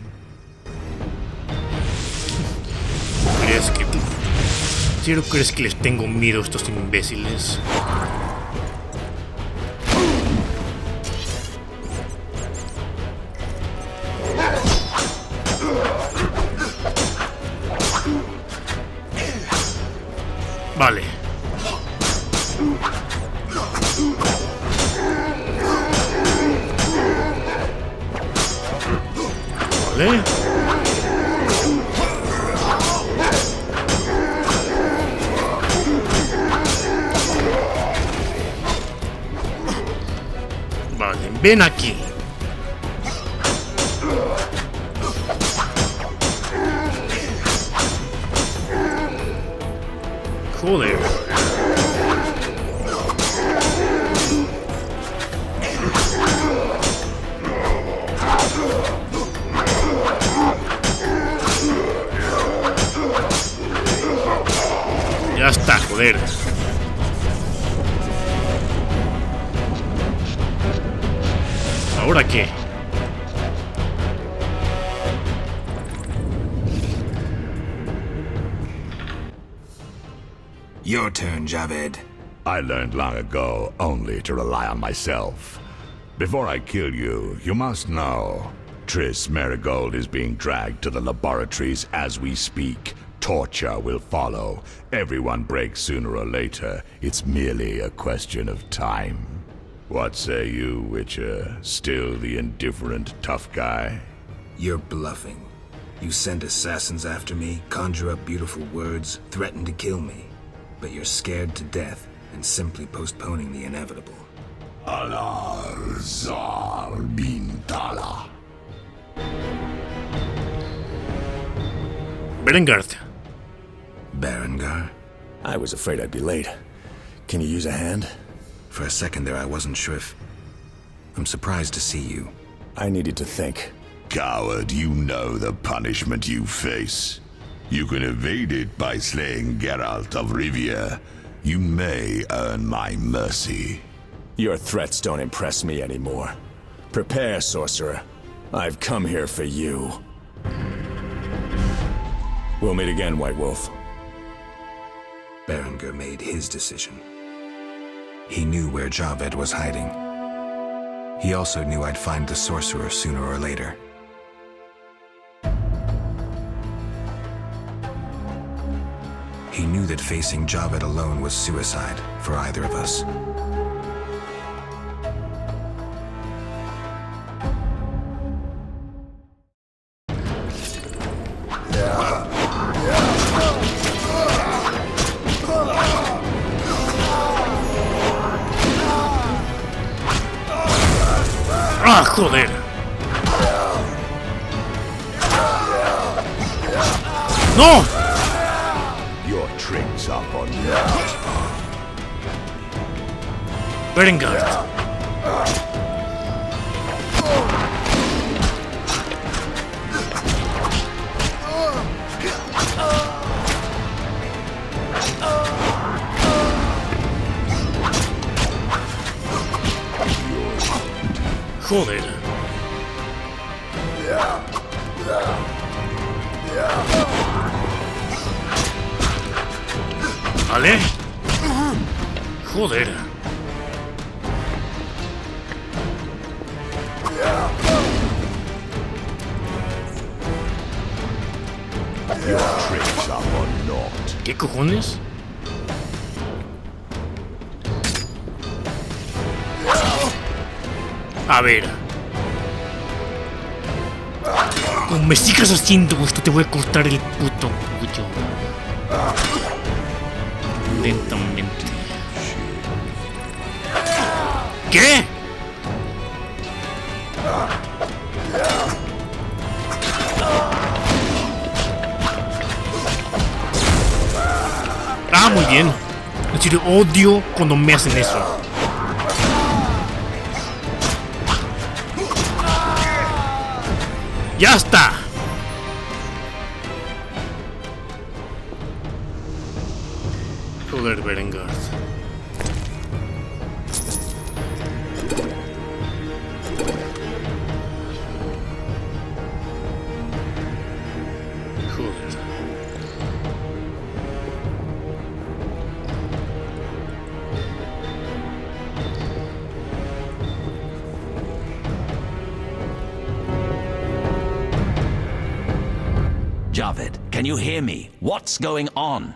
¿Crees que les tengo miedo a estos imbéciles? Vale. Vale. Vale, ven aquí. Joder. Ya está, joder. ¿Ahora qué? Your turn, Javed. I learned long ago only to rely on myself. Before I kill you, you must know. Triss Marigold is being dragged to the laboratories as we speak. Torture will follow. Everyone breaks sooner or later. It's merely a question of time. What say you, Witcher? Still the indifferent tough guy? You're bluffing. You send assassins after me, conjure up beautiful words, threaten to kill me. But you're scared to death and simply postponing the inevitable. Alar Zar Bintala. Berengard. Berengar? I was afraid I'd be late. Can you use a hand? For a second there I wasn't sure if... I'm surprised to see you. I needed to think. Coward, you know the punishment you face. You can evade it by slaying Geralt of Rivia. You may earn my mercy. Your threats don't impress me anymore. Prepare, sorcerer. I've come here for you. We'll meet again, White Wolf. Berengar made his decision. He knew where Javed was hiding. He also knew I'd find the sorcerer sooner or later. He knew that facing Javed alone was suicide for either of us. ¡Ah, joder! ¡No! Your trick's up on you. Berengard. Joder. Vale. Joder. Your trick's up or not. ¿Qué cojones? A ver. Como me sigas haciendo esto, te voy a cortar el puto cuello. Lentamente. ¿Qué? Ah, muy bien. En serio, odio cuando me hacen eso. ¡Ya está! Joder, Berengard. Joder. Javed, can you hear me? What's going on?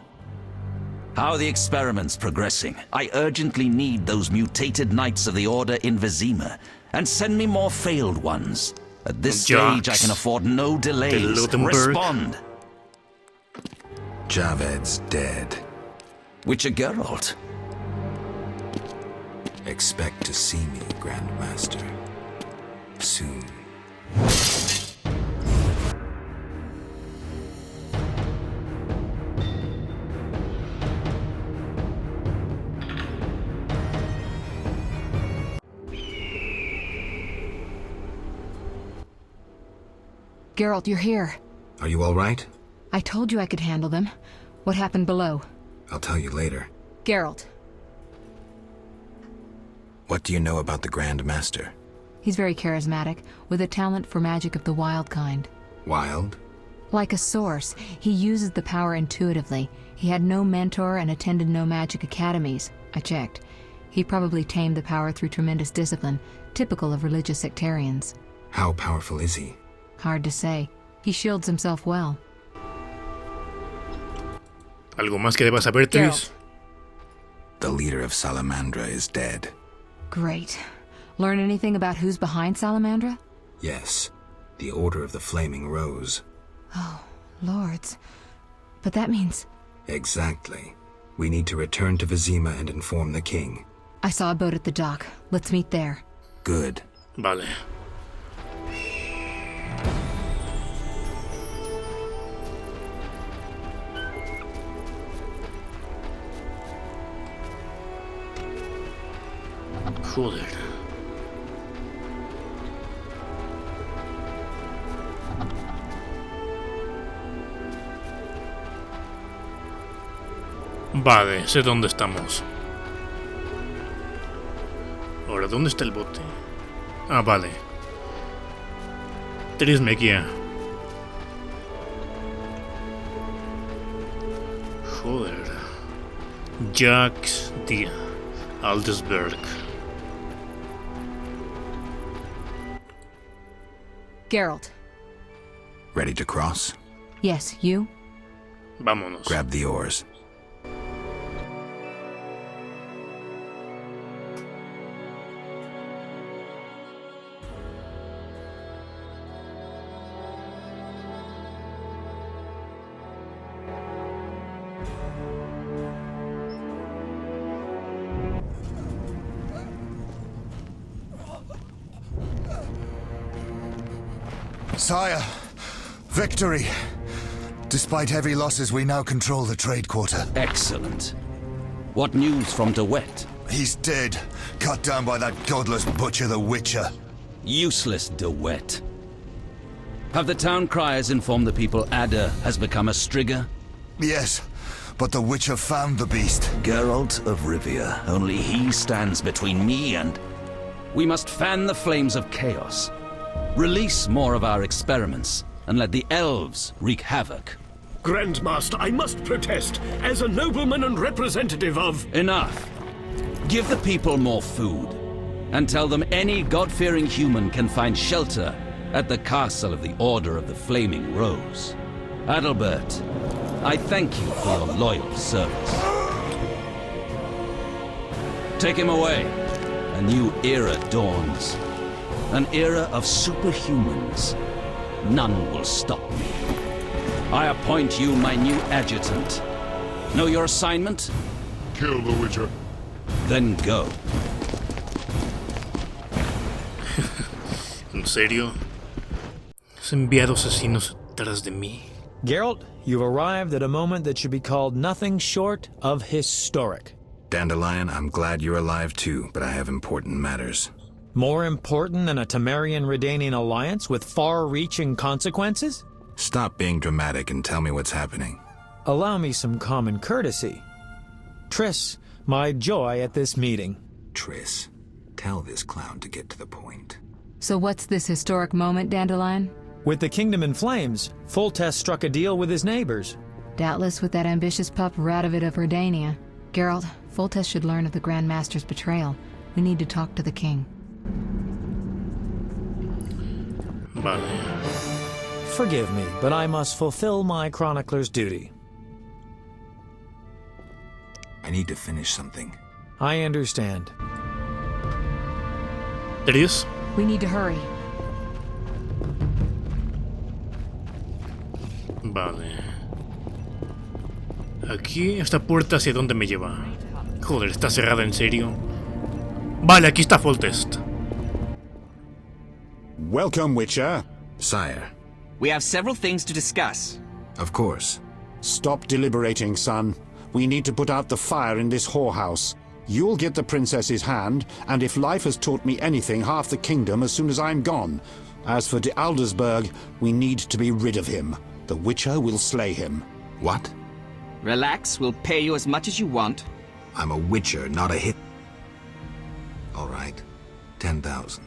How are the experiments progressing? I urgently need those mutated Knights of the Order in Vizima. And send me more failed ones. At this stage, I can afford no delays. Respond! Javed's dead. Witcher Geralt. Expect to see me, Grandmaster. Soon. Geralt, you're here. Are you all right? I told you I could handle them. What happened below? I'll tell you later. Geralt. What do you know about the Grand Master? He's very charismatic, with a talent for magic of the wild kind. Wild? Like a source, he uses the power intuitively. He had no mentor and attended no magic academies. I checked. He probably tamed the power through tremendous discipline, typical of religious sectarians. How powerful is he? Hard to say. He shields himself well. ¿Algo más que debas saber, Tris? The leader of Salamandra is dead. Great. Learn anything about who's behind Salamandra? Yes. The Order of the Flaming Rose. Oh, lords. But that means... Exactly. We need to return to Vizima and inform the king. I saw a boat at the dock. Let's meet there. Good. Vale. Joder. Vale, sé dónde estamos. Ahora, ¿dónde está el bote? Ah, vale. Trismequia. Joder. Jacques de Aldesberg. Geralt. Ready to cross? Yes, you? Vámonos. Grab the oars. Sire, victory! Despite heavy losses, we now control the trade quarter. Excellent. What news from De Wet? He's dead, cut down by that godless butcher, the Witcher. Useless De Wet. Have the town criers informed the people Ada has become a Strigger? Yes, but the Witcher found the beast. Geralt of Rivia. Only he stands between me and... We must fan the flames of chaos. Release more of our experiments, and let the elves wreak havoc. Grandmaster, I must protest, as a nobleman and representative of... Enough. Give the people more food, and tell them any God-fearing human can find shelter at the castle of the Order of the Flaming Rose. Adalbert, I thank you for your loyal service. Take him away. A new era dawns. An era of superhumans. None will stop me. I appoint you my new adjutant. Know your assignment? Kill the Witcher. Then go. ¿En serio? ¿Has enviado asesinos tras de mí? Geralt, you've arrived at a moment that should be called nothing short of historic. Dandelion, I'm glad you're alive too, but I have important matters. More important than a Temerian-Redanian alliance with far-reaching consequences? Stop being dramatic and tell me what's happening. Allow me some common courtesy. Triss, my joy at this meeting. Triss, tell this clown to get to the point. So what's this historic moment, Dandelion? With the kingdom in flames, Foltest struck a deal with his neighbors. Doubtless with that ambitious pup Radovid of Redania. Geralt, Foltest should learn of the Grand Master's betrayal. We need to talk to the king. Vale. Forgive me, but I must fulfill my chronicler's duty. I need to finish something. I understand. Triss? We need to hurry. Vale. Aquí, esta puerta, ¿hacia dónde me lleva? Joder, ¿está cerrada en serio? Vale, aquí está Foltest. Welcome, Witcher. Sire. We have several things to discuss. Of course. Stop deliberating, son. We need to put out the fire in this whorehouse. You'll get the princess's hand, and if life has taught me anything, half the kingdom as soon as I'm gone. As for de Aldersberg, we need to be rid of him. The Witcher will slay him. What? Relax, we'll pay you as much as you want. I'm a Witcher, not a hit. All right. 10,000.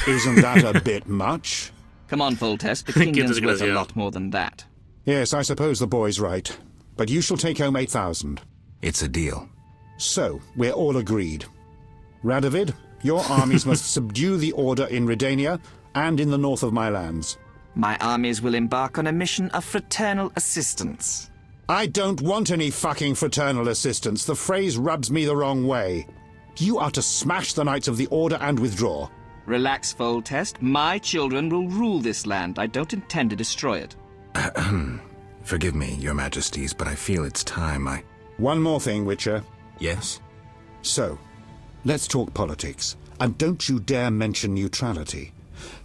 Isn't that a bit much? Come on, Foltest, the kingdom's worth a lot more than that. Yes, I suppose the boy's right. But you shall take home 8,000. It's a deal. So, we're all agreed. Radovid, your armies must subdue the Order in Redania and in the north of my lands. My armies will embark on a mission of fraternal assistance. I don't want any fucking fraternal assistance. The phrase rubs me the wrong way. You are to smash the Knights of the Order and withdraw. Relax, Foltest. My children will rule this land. I don't intend to destroy it. Forgive me, your majesties, but I feel it's time I... One more thing, Witcher. Yes? So, let's talk politics. And don't you dare mention neutrality.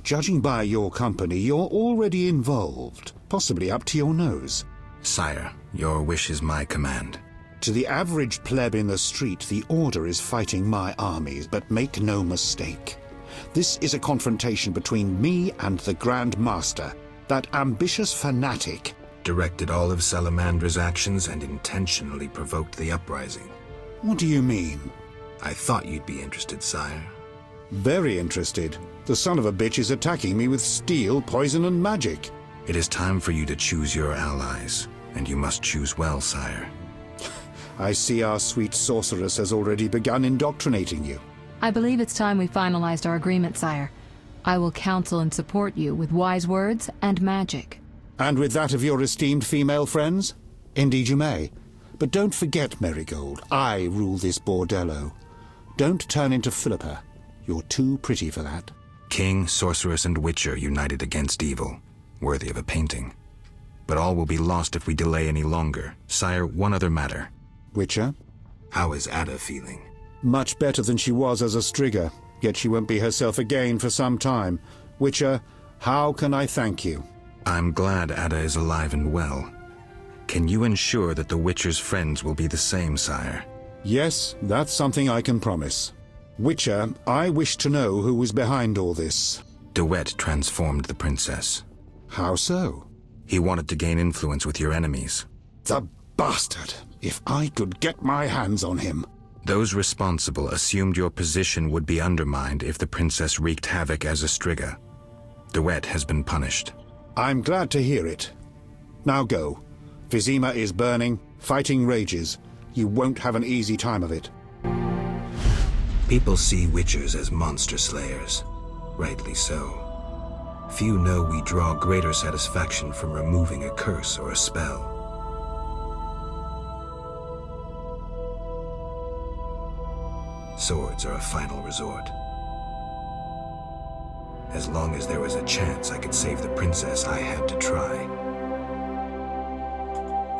Judging by your company, you're already involved, possibly up to your nose. Sire, your wish is my command. To the average pleb in the street, the Order is fighting my armies, but make no mistake. This is a confrontation between me and the Grand Master, that ambitious fanatic. Directed all of Salamandra's actions and intentionally provoked the uprising. What do you mean? I thought you'd be interested, sire. Very interested. The son of a bitch is attacking me with steel, poison, and magic. It is time for you to choose your allies, and you must choose well, sire. I see our sweet sorceress has already begun indoctrinating you. I believe it's time we finalized our agreement, sire. I will counsel and support you with wise words and magic. And with that of your esteemed female friends? Indeed you may. But don't forget, Marigold, I rule this bordello. Don't turn into Philippa. You're too pretty for that. King, sorceress, and witcher united against evil. Worthy of a painting. But all will be lost if we delay any longer. Sire, one other matter. Witcher? How is Ada feeling? Much better than she was as a Strigger, yet she won't be herself again for some time. Witcher, how can I thank you? I'm glad Ada is alive and well. Can you ensure that the Witcher's friends will be the same, sire? Yes, that's something I can promise. Witcher, I wish to know who was behind all this. DeWitt transformed the princess. How so? He wanted to gain influence with your enemies. The bastard! If I could get my hands on him. Those responsible assumed your position would be undermined if the princess wreaked havoc as a Striga. DeWitt has been punished. I'm glad to hear it. Now go. Vizima is burning, fighting rages. You won't have an easy time of it. People see Witchers as monster slayers. Rightly so. Few know we draw greater satisfaction from removing a curse or a spell. Swords are a final resort. As long as there was a chance I could save the princess, I had to try.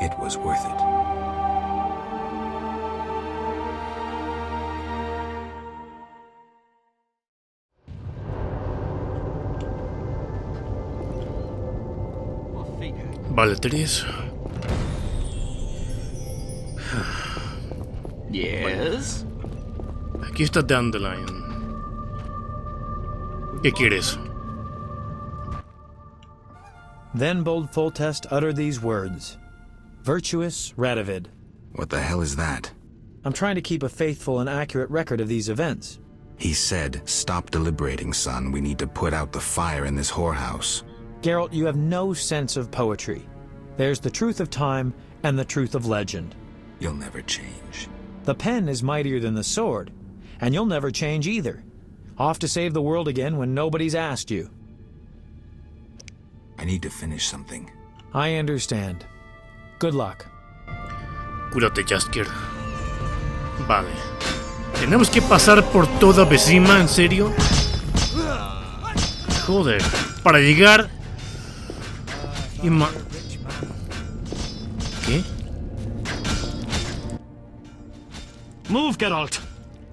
It was worth it. Vale, 3. Yes. Aquí está Dandelion. ¿Qué quieres? Then bold Foltest uttered these words. Virtuous Radovid. What the hell is that? I'm trying to keep a faithful and accurate record of these events. He said, "Stop deliberating, son. We need to put out the fire in this whorehouse." Geralt, you have no sense of poetry. There's the truth of time and the truth of legend. You'll never change. The pen is mightier than the sword, and you'll never change either. Off to save the world again when nobody's asked you. I need to finish something. I understand. Good luck. Cúrate, Jaskier. Vale. ¿Tenemos que pasar por toda Vizima? ¿En serio? Joder. Para llegar... y ¿Qué? Move, Geralt.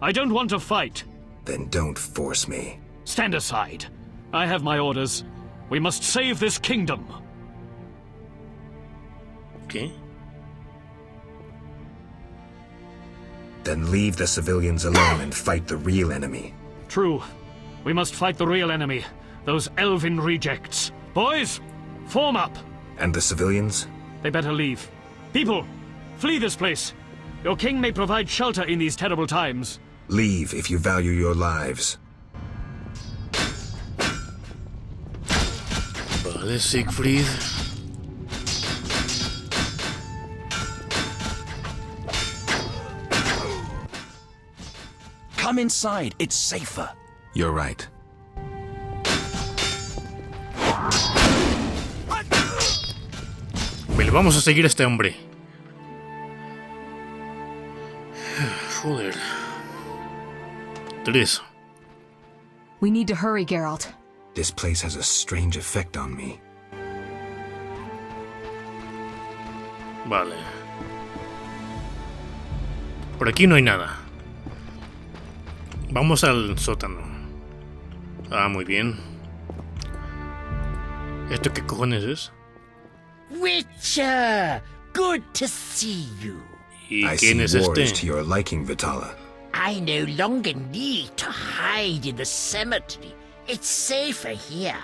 I don't want to fight. Then don't force me. Stand aside. I have my orders. We must save this kingdom. ¿Qué? Then leave the civilians alone and fight the real enemy. True. We must fight the real enemy. Those elven rejects. Boys, form up. And the civilians? They better leave. People, flee this place. Your king may provide shelter in these terrible times. Leave if you value your lives. Vale, Siegfried. Come inside, it's safer. You're right. Vale, vamos a seguir a este hombre. Joder. 3. We need to hurry, Geralt. This place has a strange effect on me. Vale. Por aquí no hay nada. Vamos al sótano. Ah, muy bien. ¿Esto qué cojones es? Witcher! Good to see you. ¿Y I quién es see war este? is to your liking, Vitala. I no longer need to hide in the cemetery. It's safer here.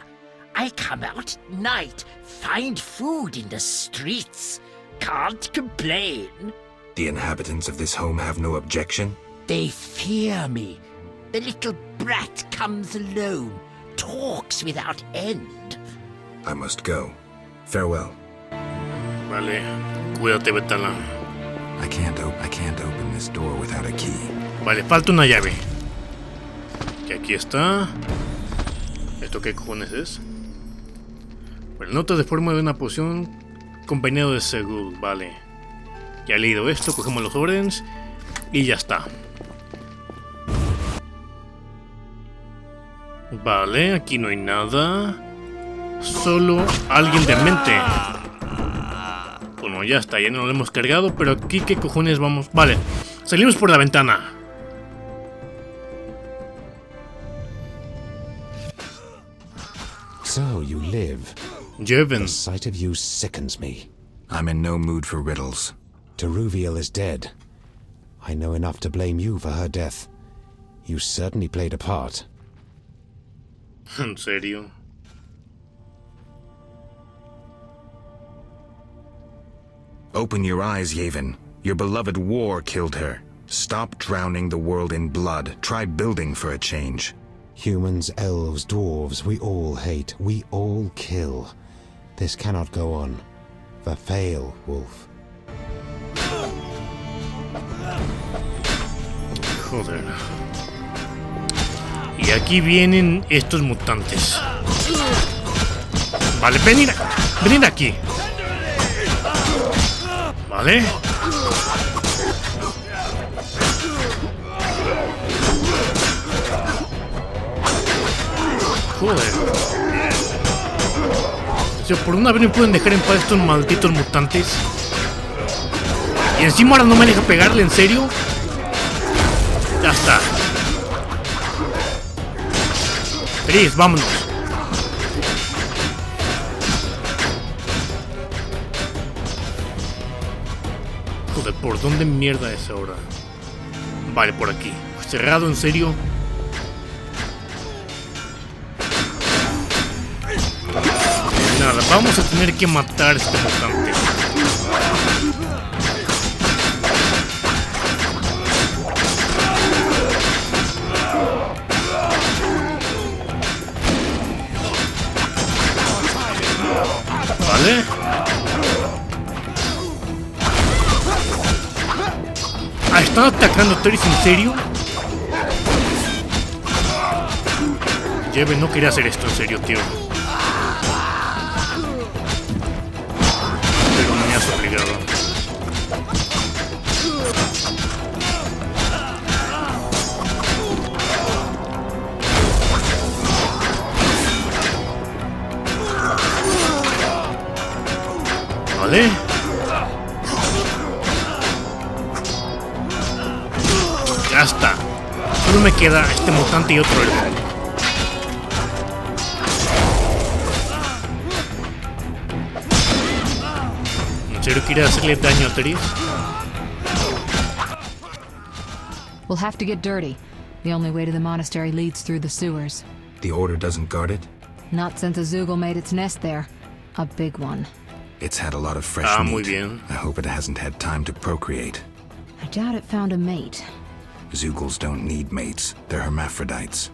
I come out at night, find food in the streets. Can't complain. The inhabitants of this home have no objection? They fear me. The little brat comes alone, talks without end. I must go. Farewell. Vale, cuídate, Betala. I can't open this door without a key. Vale, falta una llave. Y aquí está. ¿Esto qué cojones es? Bueno, nota de forma de una poción acompañado de Segul, vale. Ya he leído esto, cogemos los órdenes y ya está. Vale, aquí no hay nada. Solo alguien de mente. Bueno, ya está, ya no lo hemos cargado, pero aquí qué cojones vamos. Vale, salimos por la ventana. So you live. Jeven. The sight of you sickens me. I'm in no mood for riddles. Teruviel is dead. I know enough to blame you for her death. You certainly played a part. ¿En serio? Open your eyes, Yavin. Your beloved war killed her. Stop drowning the world in blood. Try building for a change. Humans, elves, dwarves, we all hate. We all kill. This cannot go on. Fail, Wolf. Joder. Y aquí vienen estos mutantes. Vale, venid aquí. Vale. Joder. O sea, por una vez me pueden dejar en paz estos malditos mutantes. Y encima ahora no me deja pegarle, ¿en serio? Ya está. Chris, vámonos. Joder, ¿por dónde mierda es ahora? Vale, por aquí. Cerrado, ¿en serio? Nada, vamos a tener que matar a este mutante. Vale. Ah, ¿están atacando a Teris? ¿En serio? Jeven, no quería hacer esto, en serio, tío. Pero me has obligado. Vale. Ya está. Solo me queda este mutante y otro elfo. ¿En serio quiere hacerle daño a Teris? We'll have to get dirty. The only way to the monastery leads through the sewers. The Order doesn't guard it? Not since Azugel made its nest there. A big one. It's had a lot of fresh meat. Muy bien. I hope it hasn't had time to procreate. I doubt it found a mate. Zugals don't need mates. They're hermaphrodites.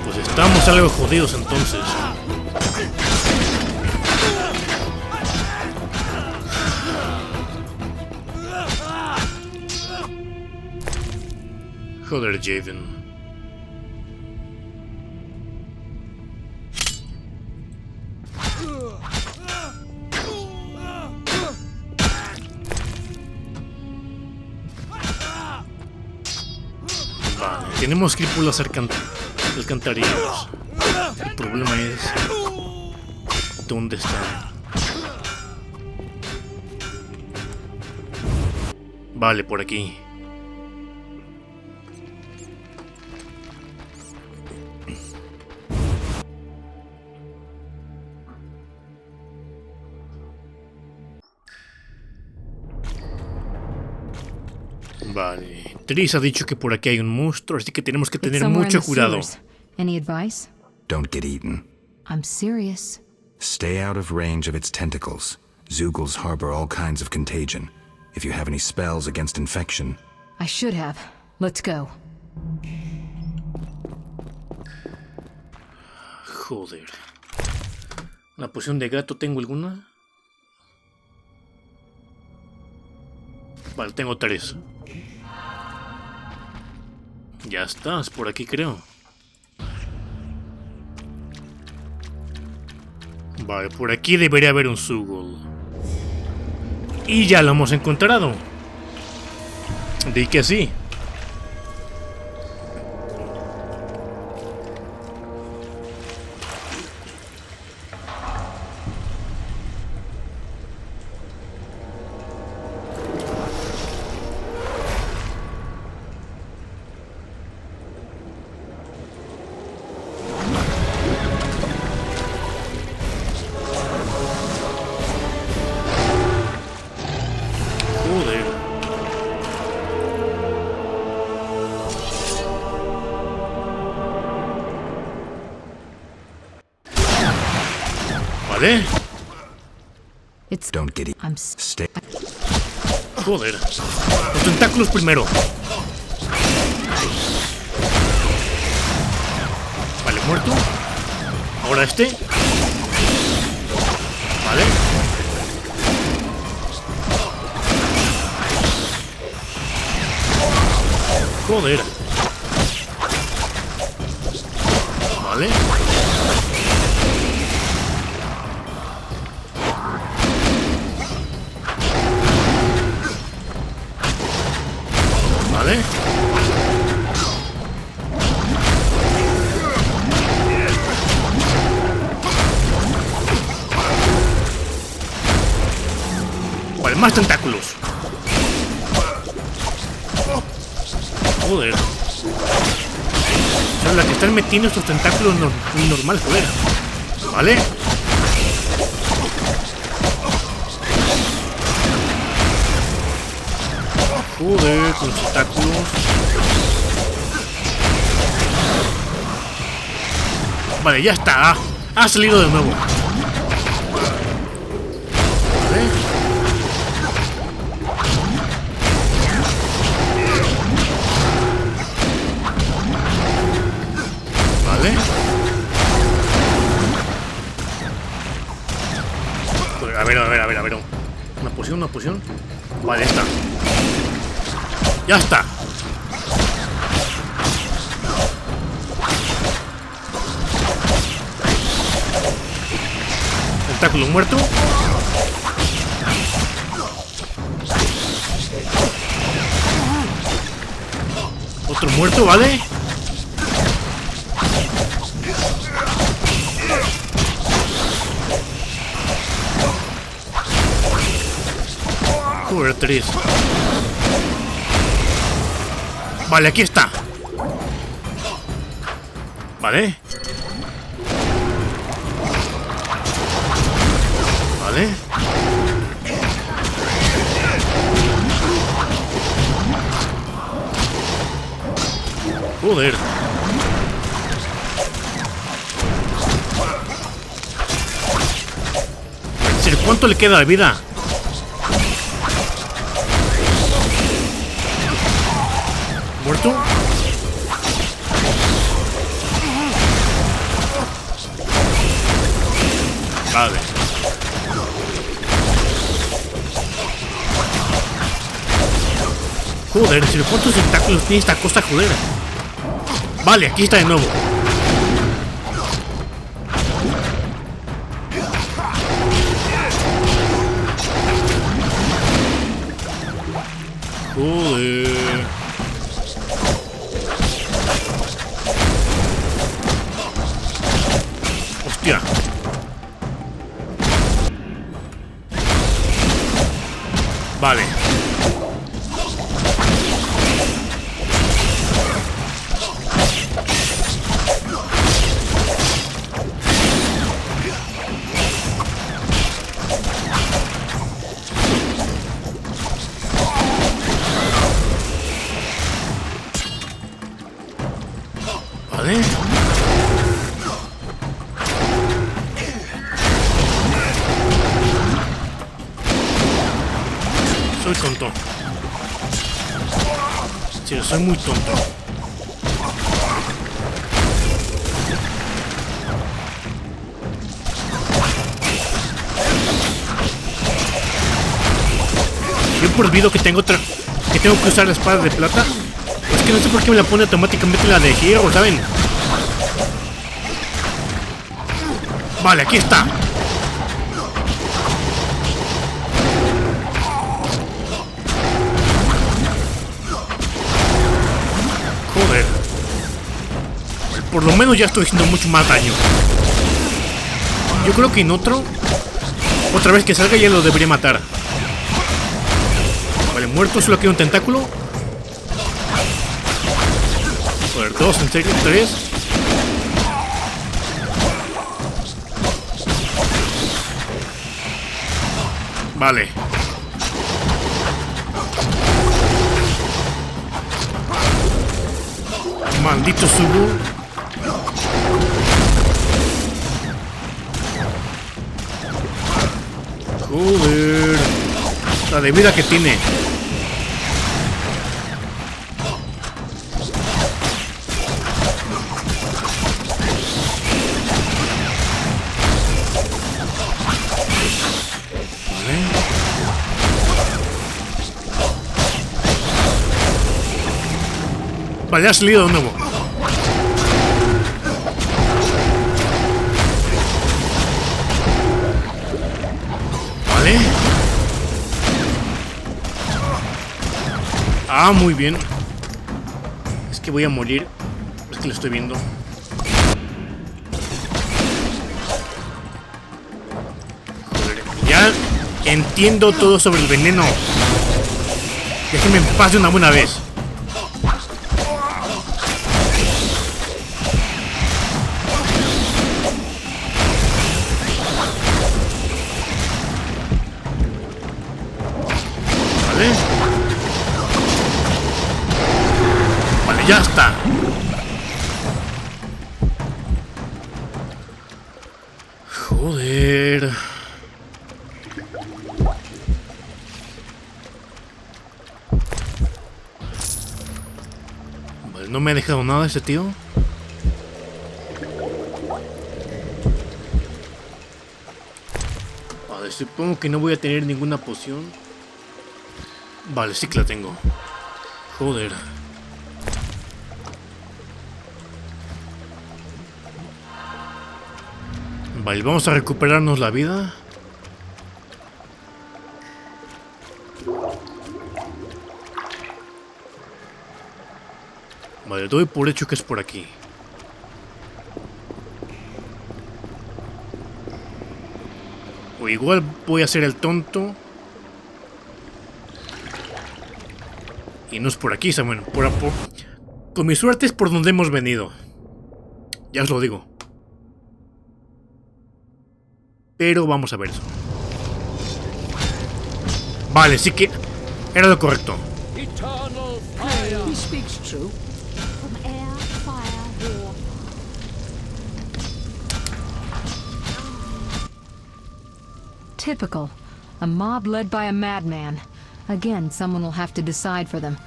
Pues estamos algo jodidos entonces. Joder, Jaden. Vale, tenemos que ir por las alcantarillas. El problema es... ¿dónde están? Vale, por aquí. Vale. Tris ha dicho que por aquí hay un monstruo, así que tenemos que tener mucho cuidado. Any advice? Don't get eaten. I'm serious. Stay out of range of its tentacles. Zeugles harbor all kinds of contagion. If you have any spells against infection... I should have. Let's go. Joder. ¿La poción de gato tengo alguna? Vale, tengo 3. Ya estás, por aquí creo. Vale, por aquí debería haber un Zeugle. Y ya lo hemos encontrado. Di que sí. ¿Vale? Don't get it. Stay. Joder. Los tentáculos primero. Vale, muerto. Ahora este. Vale. Joder. Vale. Vale. Vale, más tentáculos. Joder. Son las que están metiendo estos tentáculos normal, joder. Vale. Joder, con los tentáculos. Vale, ya está. Ha salido de nuevo. Vale. Vale. A ver. Una poción. Vale, está. Ya está. Tentáculo muerto. Otro muerto, ¿vale? Joder, 3. Vale, aquí está. Vale. Vale. Joder. ¿Cuánto le queda de vida? ¿Muerto? Vale. Joder, ¿cuántos tentáculos tiene esta cosa, joder? Vale, aquí está de nuevo. Joder. Hostia. Vale. Soy tonto. Sí, soy muy tonto. Yo por olvido que tengo que usar la espada de plata. Es que no sé por qué me la pone automáticamente la de hierro, ¿saben? Vale, aquí está. Joder. Por lo menos ya estoy haciendo mucho más daño. Yo creo que en otro, otra vez que salga ya lo debería matar. Vale, muerto, solo queda un tentáculo. Joder, 2, en serio, 3. Vale. Maldito subo. Joder. La de vida que tiene. Vale, ha salido de nuevo. Vale. Ah, muy bien. Es que voy a morir. Es que lo estoy viendo. Joder, ya entiendo todo sobre el veneno. Déjenme en paz de una buena vez. Vale, ya está. Joder. Vale, no me ha dejado nada ese tío. Vale, supongo que no voy a tener ninguna poción. Vale, sí que la tengo. Joder. Vale, vamos a recuperarnos la vida. Vale, doy por hecho que es por aquí. O igual voy a ser el tonto. Y no es por aquí, Samuel. Con mi suerte es por donde hemos venido. Ya os lo digo. Pero vamos a ver eso. Vale, sí que era lo correcto. He speaks true. From air, fire, war. Typical. A mob led by a madman. Again, someone will have to decide for them.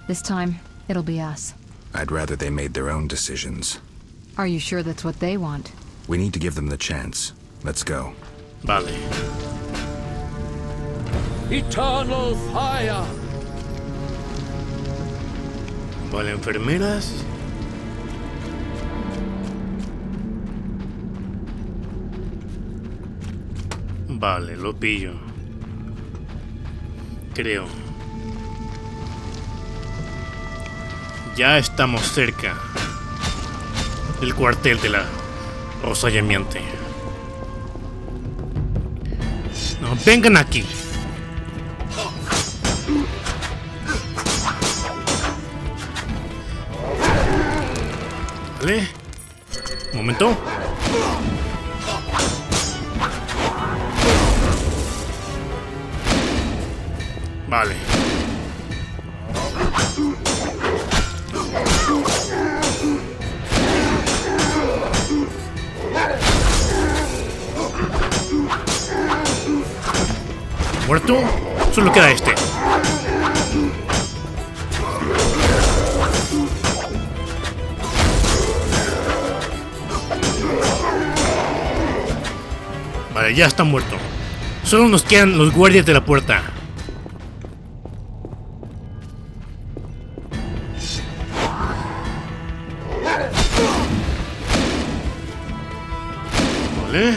This time, it'll be us. I'd rather they made their own decisions. Are you sure that's what they want? We need to give them the chance. Let's go. Vale. Eternal fire. Vale, enfermeras. Vale, lo pillo. Creo. Ya estamos cerca del cuartel de la Rosa Llamiente. No, vengan aquí. Vale. Un momento. Vale. ¿Muerto? Solo queda este. Vale, ya está muerto. Solo nos quedan los guardias de la puerta. Vale.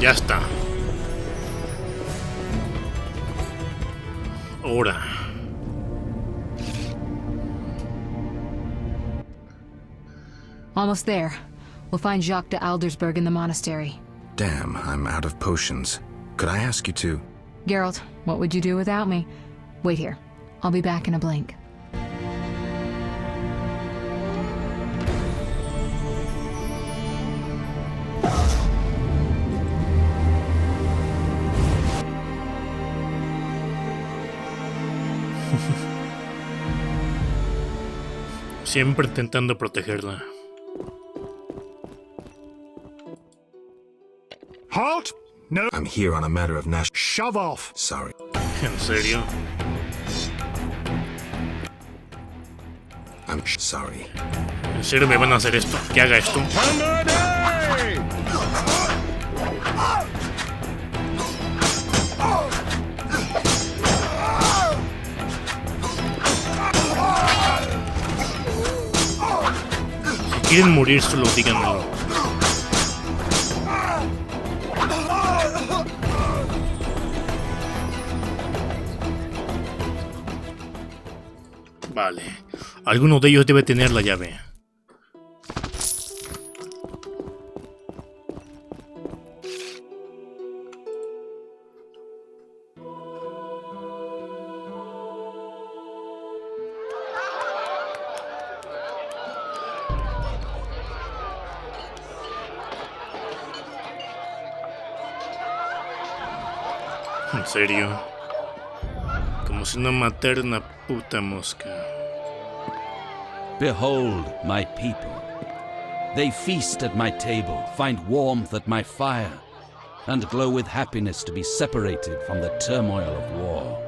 Ya está. Ahora. Almost there. We'll find Jacques de Aldersberg in the monastery. Damn, I'm out of potions. Could I ask you to? Geralt, what would you do without me? Wait here. I'll be back in a blink. Siempre intentando protegerla. Halt! No. I'm here on a matter of national. Shove off. Sorry. ¿En serio? I'm sorry. ¿En serio me van a hacer esto? ¿Que haga esto? Si quieren morir, solo díganmelo. Vale. Alguno de ellos debe tener la llave. ¿En serio? Como si no matara una puta mosca. Behold my people. They feast at my table, find warmth at my fire, and glow with happiness to be separated from the turmoil of war.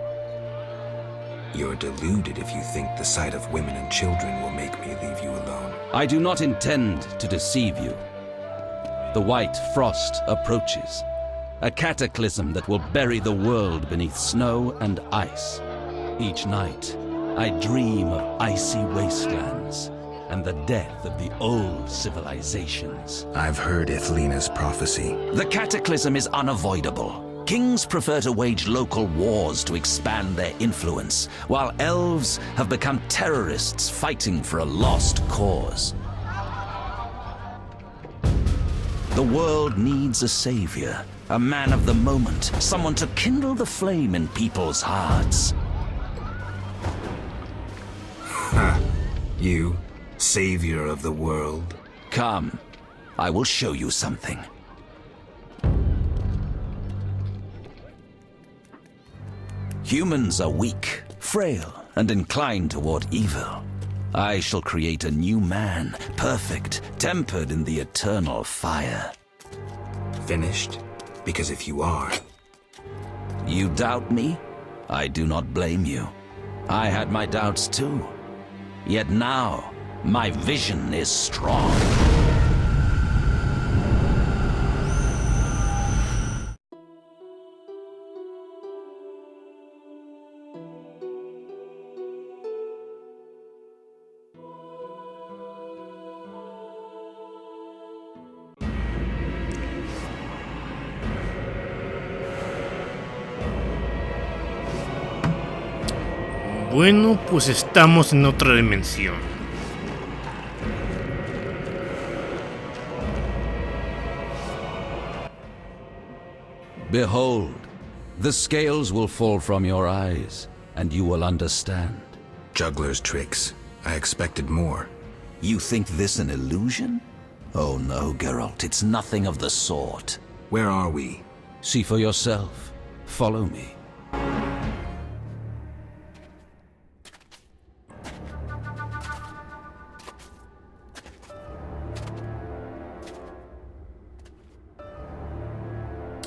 You're deluded if you think the sight of women and children will make me leave you alone. I do not intend to deceive you. The white frost approaches, a cataclysm that will bury the world beneath snow and ice. Each night, I dream of icy wastelands and the death of the old civilizations. I've heard Ithlina's prophecy. The cataclysm is unavoidable. Kings prefer to wage local wars to expand their influence, while elves have become terrorists fighting for a lost cause. The world needs a savior, a man of the moment, someone to kindle the flame in people's hearts. Ha! You, savior of the world. Come, I will show you something. Humans are weak, frail, and inclined toward evil. I shall create a new man, perfect, tempered in the eternal fire. Finished? Because if you are... You doubt me? I do not blame you. I had my doubts too. Yet now, my vision is strong. Bueno, pues estamos en otra dimensión. Behold, the scales will fall from your eyes, and you will understand. Juggler's tricks. I expected more. You think this an illusion? Oh no, Geralt, it's nothing of the sort. Where are we? See for yourself. Follow me.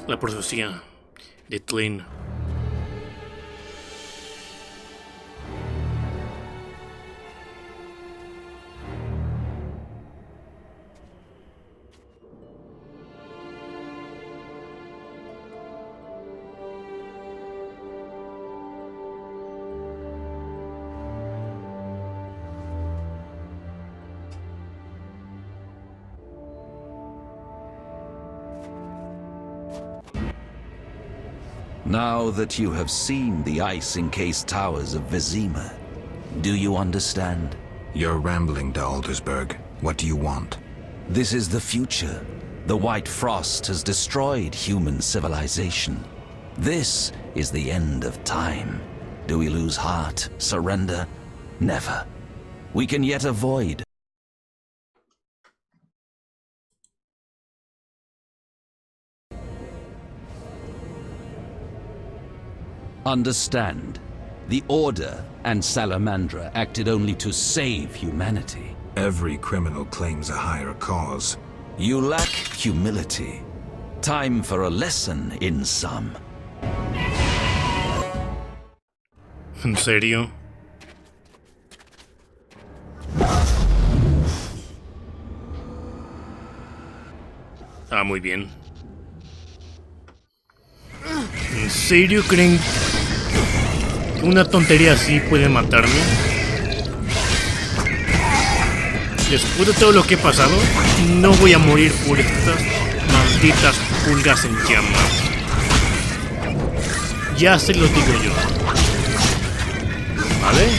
La profecía de Twain. Now that you have seen the ice-encased towers of Vizima, do you understand? You're rambling to Aldersburg. What do you want? This is the future. The White Frost has destroyed human civilization. This is the end of time. Do we lose heart, surrender? Never. We can yet avoid. Understand, the Order and Salamandra acted only to save humanity. Every criminal claims a higher cause. You lack humility. Time for a lesson in some. ¿En serio? Ah, muy bien. ¿En serio creen que una tontería así puede matarme? Después de todo lo que he pasado, no voy a morir por estas malditas pulgas en llamas. Ya se los digo yo. ¿Vale?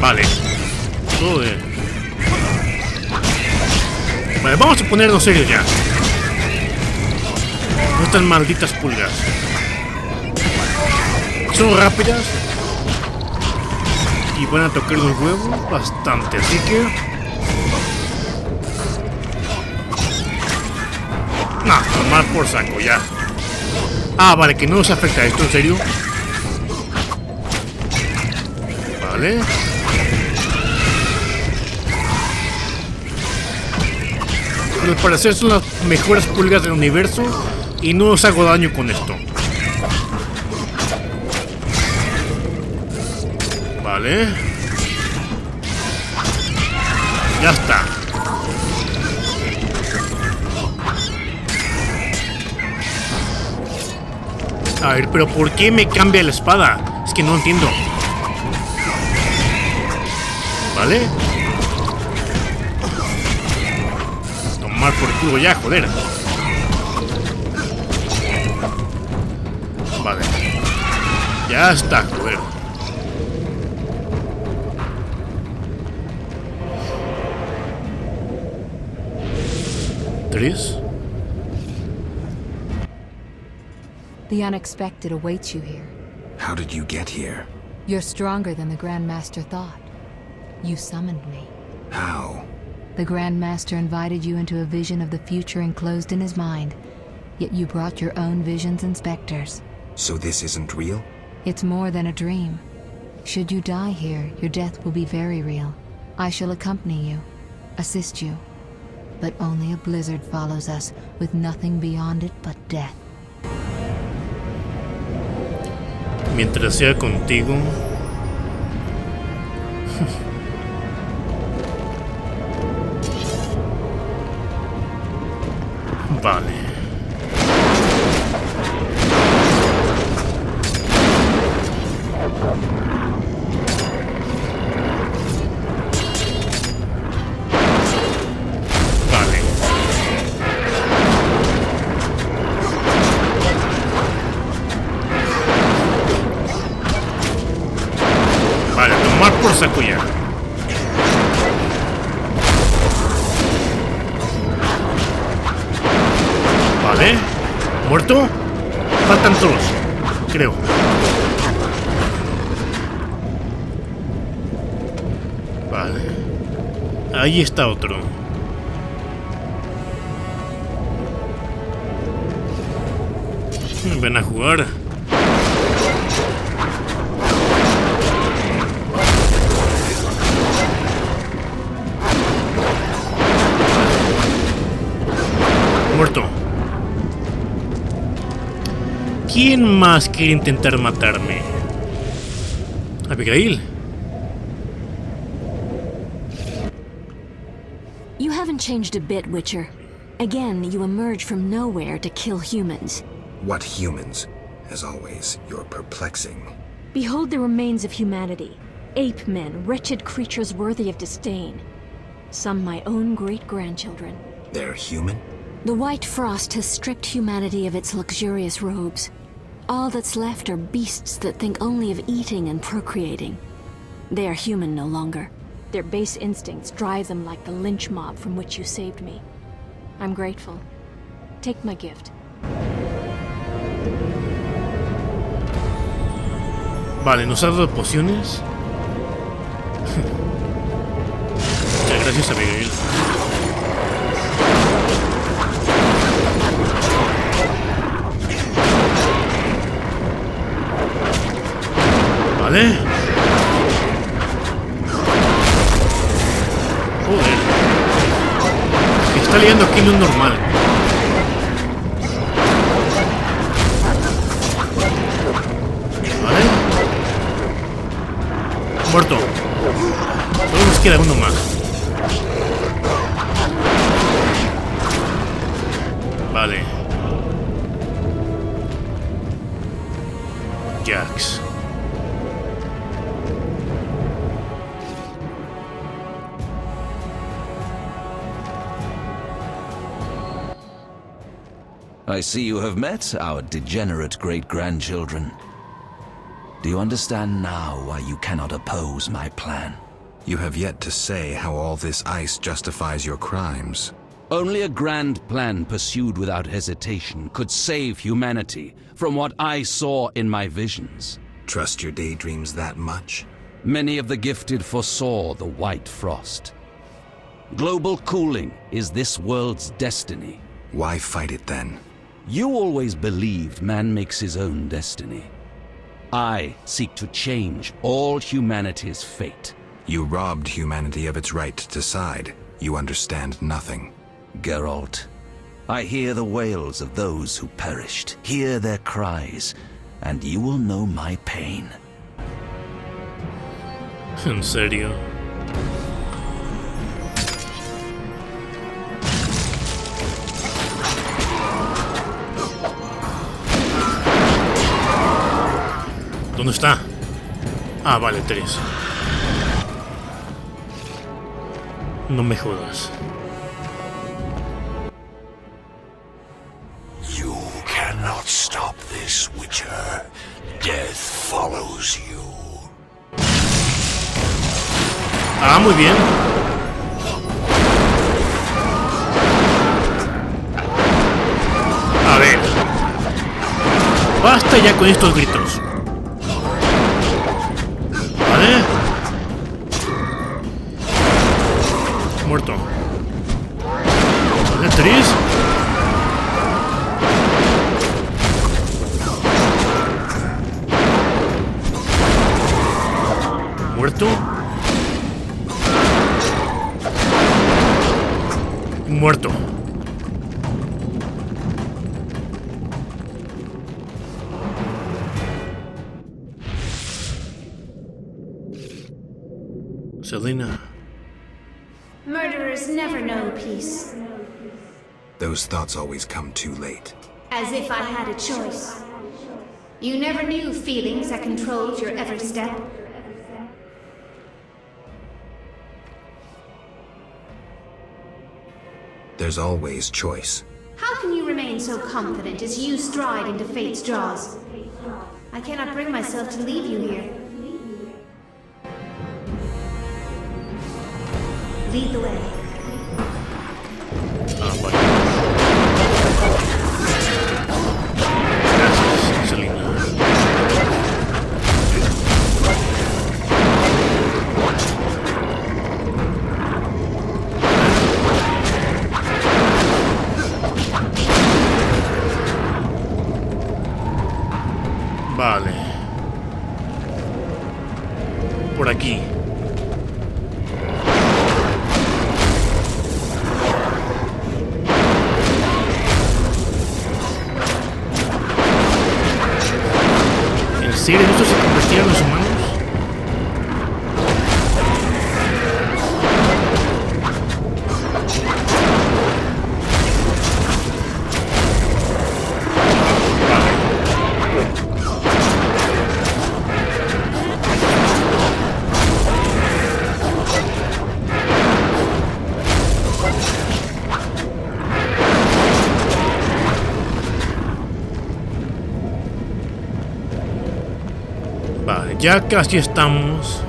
Vale. Joder. Vale, vamos a ponernos serios ya. Estas malditas pulgas son rápidas y van a tocar los huevos bastante, así que no, tomar por saco ya. Ah, vale, que no nos afecta esto, ¿en serio? Vale. Pero al parecer son las mejores pulgas del universo y no os hago daño con esto. Vale. Ya está. A ver, pero ¿por qué me cambia la espada? Es que no entiendo. ¿Vale? Tomar por culo ya, joder. Vale. Ya está, joder. ¿Tres? The unexpected awaits you here. How did you get here? You're stronger than the Grand Master thought. You summoned me. How? The Grand Master invited you into a vision of the future enclosed in his mind, yet you brought your own visions and specters. So this isn't real? It's more than a dream. Should you die here, your death will be very real. I shall accompany you, assist you. But only a blizzard follows us, with nothing beyond it but death. Mientras sea contigo. Vale. Por saco ya. Vale. ¿Muerto? Faltan todos, creo. Vale. Ahí está otro. Ven a jugar. Muerto. ¿Quién más quiere intentar matarme? Abigail. You haven't changed a bit, Witcher. Again, you emerge from nowhere to kill humans. What humans? As always, you're perplexing. Behold the remains of humanity. Ape men, wretched creatures worthy of disdain. Some my own great-grandchildren. They're human? The white frost has stripped humanity of its luxurious robes. All that's left are beasts that think only of eating and procreating. They are human no longer. Their base instincts drive them like the lynch mob from which you saved me. I'm grateful. Take my gift. Vale, ¿nos ha dado pociones? Muchas gracias, Abigail. Vale. Joder. Que está liando aquí no es normal. Vale. Muerto. Solo nos queda uno más. Vale. Jax. I see you have met our degenerate great-grandchildren. Do you understand now why you cannot oppose my plan? You have yet to say how all this ice justifies your crimes. Only a grand plan pursued without hesitation could save humanity from what I saw in my visions. Trust your daydreams that much? Many of the gifted foresaw the white frost. Global cooling is this world's destiny. Why fight it then? You always believed man makes his own destiny. I seek to change all humanity's fate. You robbed humanity of its right to decide. You understand nothing. Geralt, I hear the wails of those who perished, hear their cries, and you will know my pain. ¿En serio? ¿Dónde está? Ah, vale, 3. No me jodas. You cannot stop this, Witcher. Death follows you. Ah, muy bien. A ver. Basta ya con estos gritos. Vale. Muerto. Vale, 3. Muerto. Muerto. Selena. Murderers never know peace. Those thoughts always come too late. As if I had a choice. You never knew feelings that controlled your every step. There's always choice. How can you remain so confident as you stride into fate's jaws? I cannot bring myself to leave you here. Lead the way. Ah, vale. Gracias, Selena. Ya casi estamos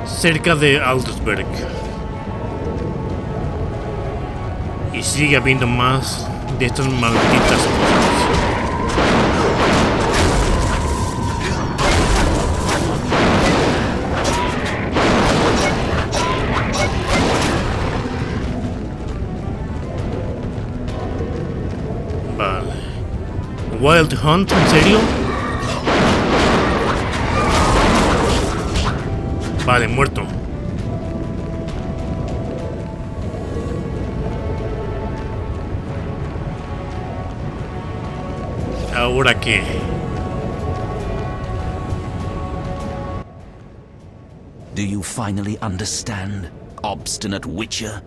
cerca de Aldersberg. Y sigue habiendo más de estas malditas cosas. Vale. Wild Hunt, ¿en serio? Vale, muerto. ¿Ahora qué? Do you finally understand, obstinate Witcher?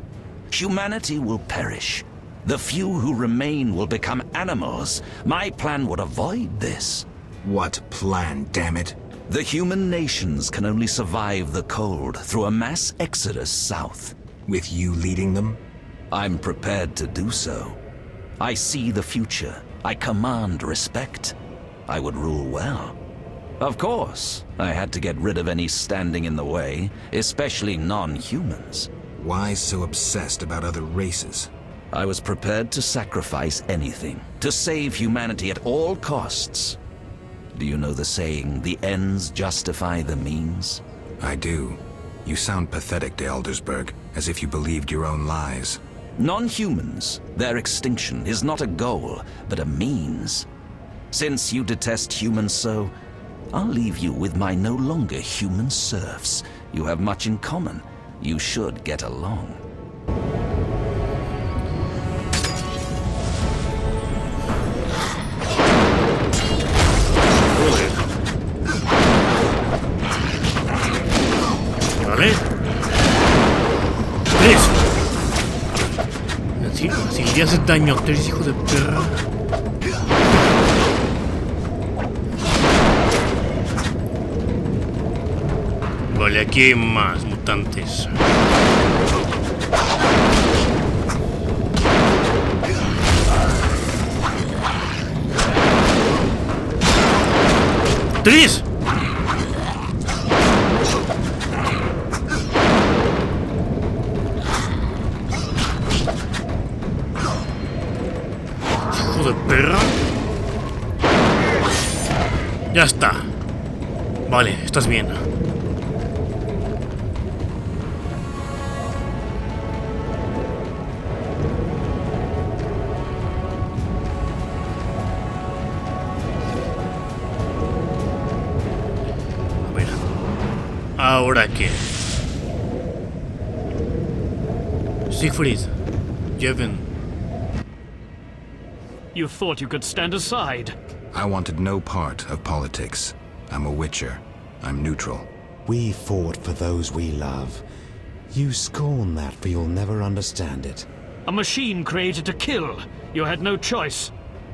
Humanity will perish. The few who remain will become animals. My plan would avoid this. What plan, damn it? The human nations can only survive the cold through a mass exodus south. With you leading them? I'm prepared to do so. I see the future. I command respect. I would rule well. Of course, I had to get rid of any standing in the way, especially non-humans. Why so obsessed about other races? I was prepared to sacrifice anything, to save humanity at all costs. Do you know the saying, the ends justify the means? I do. You sound pathetic to Eldersburg, as if you believed your own lies. Non-humans, their extinction is not a goal, but a means. Since you detest humans so, I'll leave you with my no longer human serfs. You have much in common. You should get along. Vale. Tres. Si le haces daño a tres, hijos de perra. Vale, aquí hay más mutantes. ¡Tres! ¡Hijo de perra! Ya está. Vale, estás bien. ¿Ahora qué? Siegfried, Jevin. You thought you could stand aside. I wanted no part of politics. I'm a Witcher. I'm neutral. We fought for those we love. You scorn that, for you'll never understand it. A machine created to kill. You had no choice.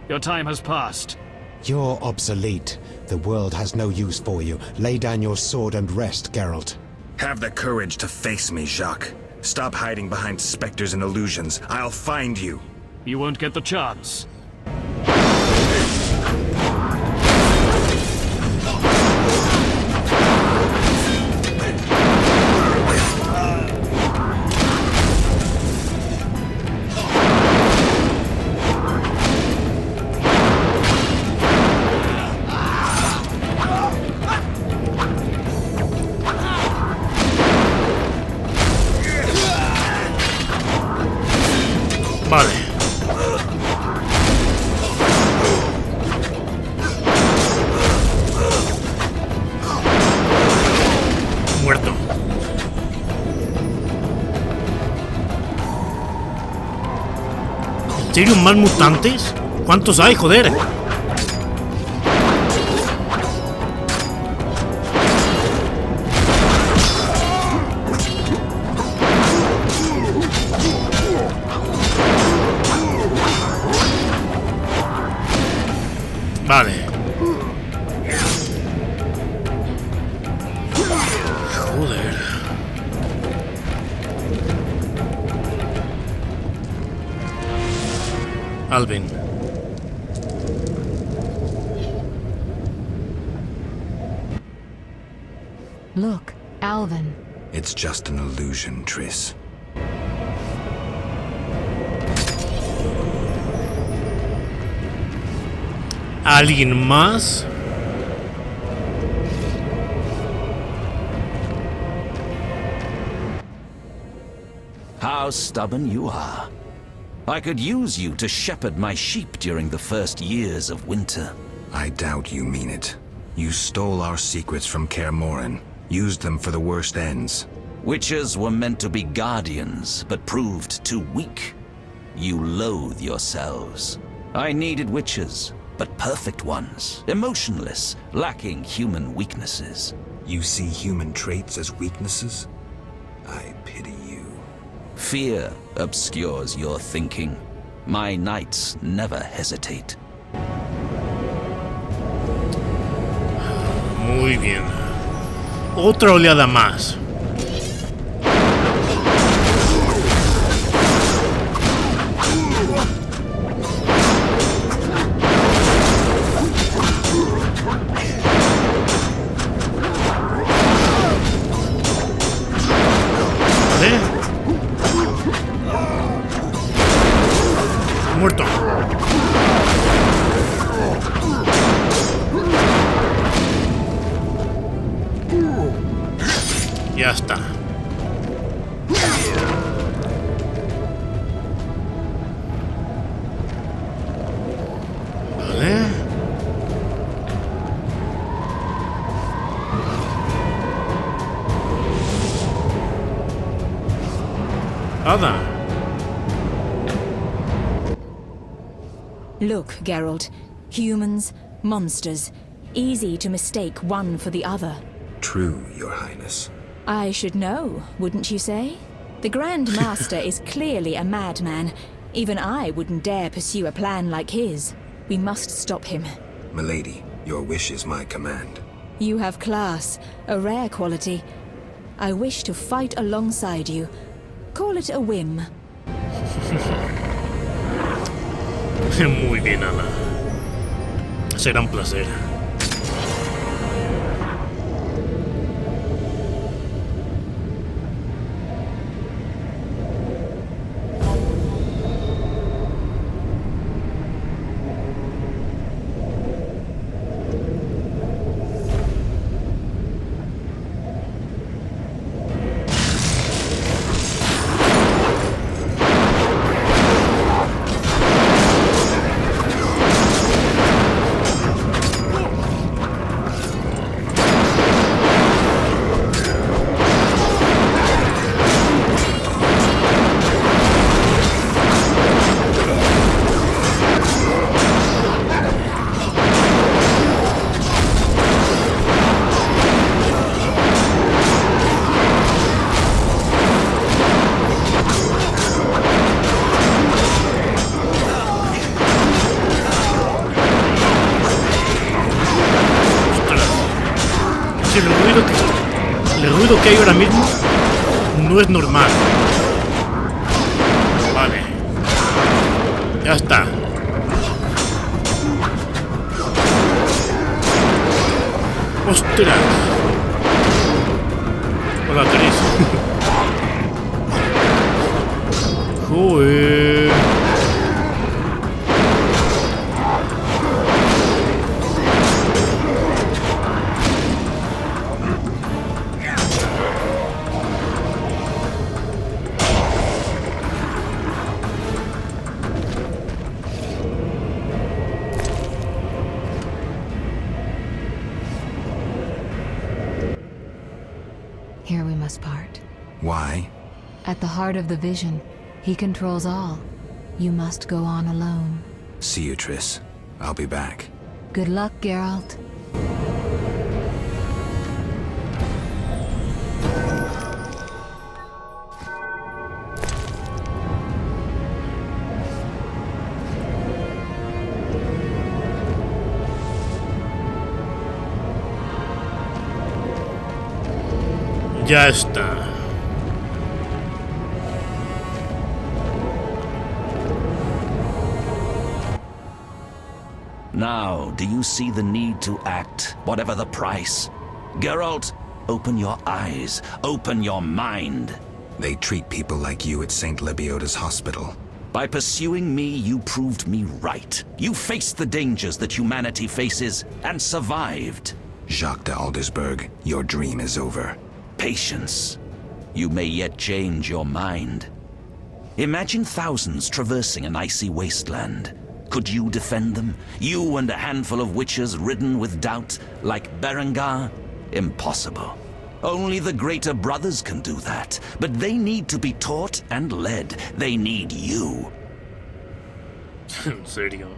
Your time has passed. You're obsolete. The world has no use for you. Lay down your sword and rest, Geralt. Have the courage to face me, Jacques. Stop hiding behind specters and illusions. I'll find you. You won't get the chance. Vale. Muerto. ¿En serio más mutantes? ¿Cuántos hay, joder? Vale. Joder. Alvin. Look, Alvin. It's just an illusion, Triss. ¿Alguien más? How stubborn you are. I could use you to shepherd my sheep during the first years of winter. I doubt you mean it. You stole our secrets from Kaer Morhen, used them for the worst ends. Witches were meant to be guardians, but proved too weak. You loathe yourselves. I needed witches, but perfect ones, emotionless, lacking human weaknesses. You see human traits as weaknesses? I pity you. Fear obscures your thinking. My knights never hesitate. Muy bien. Otra oleada más. Muerto. Ya está. Vale. Ada. Look, Geralt. Humans, monsters. Easy to mistake one for the other. True, Your Highness. I should know, wouldn't you say? The Grand Master is clearly a madman. Even I wouldn't dare pursue a plan like his. We must stop him. Milady, your wish is my command. You have class, a rare quality. I wish to fight alongside you. Call it a whim. Muy bien, Ana. Será un placer. El ruido que hay ahora mismo no es normal. Vale. Ya está. ¡Ostras! Hola, Tris. Joder. Here we must part. Why? At the heart of the vision, he controls all. You must go on alone. See you, Triss. I'll be back. Good luck, Geralt. Ya está. Now, do you see the need to act, whatever the price? Geralt, Open your eyes. Open your mind. They treat people like you at St. Lebioda's hospital. By pursuing me, you proved me right. You faced the dangers that humanity faces and survived. Jacques de Aldersberg, your dream is over. Patience. You may yet change your mind. Imagine thousands traversing an icy wasteland. Could you defend them? You and a handful of witches ridden with doubt, like Berengar? Impossible. Only the greater brothers can do that. But they need to be taught and led. They need you. En serio.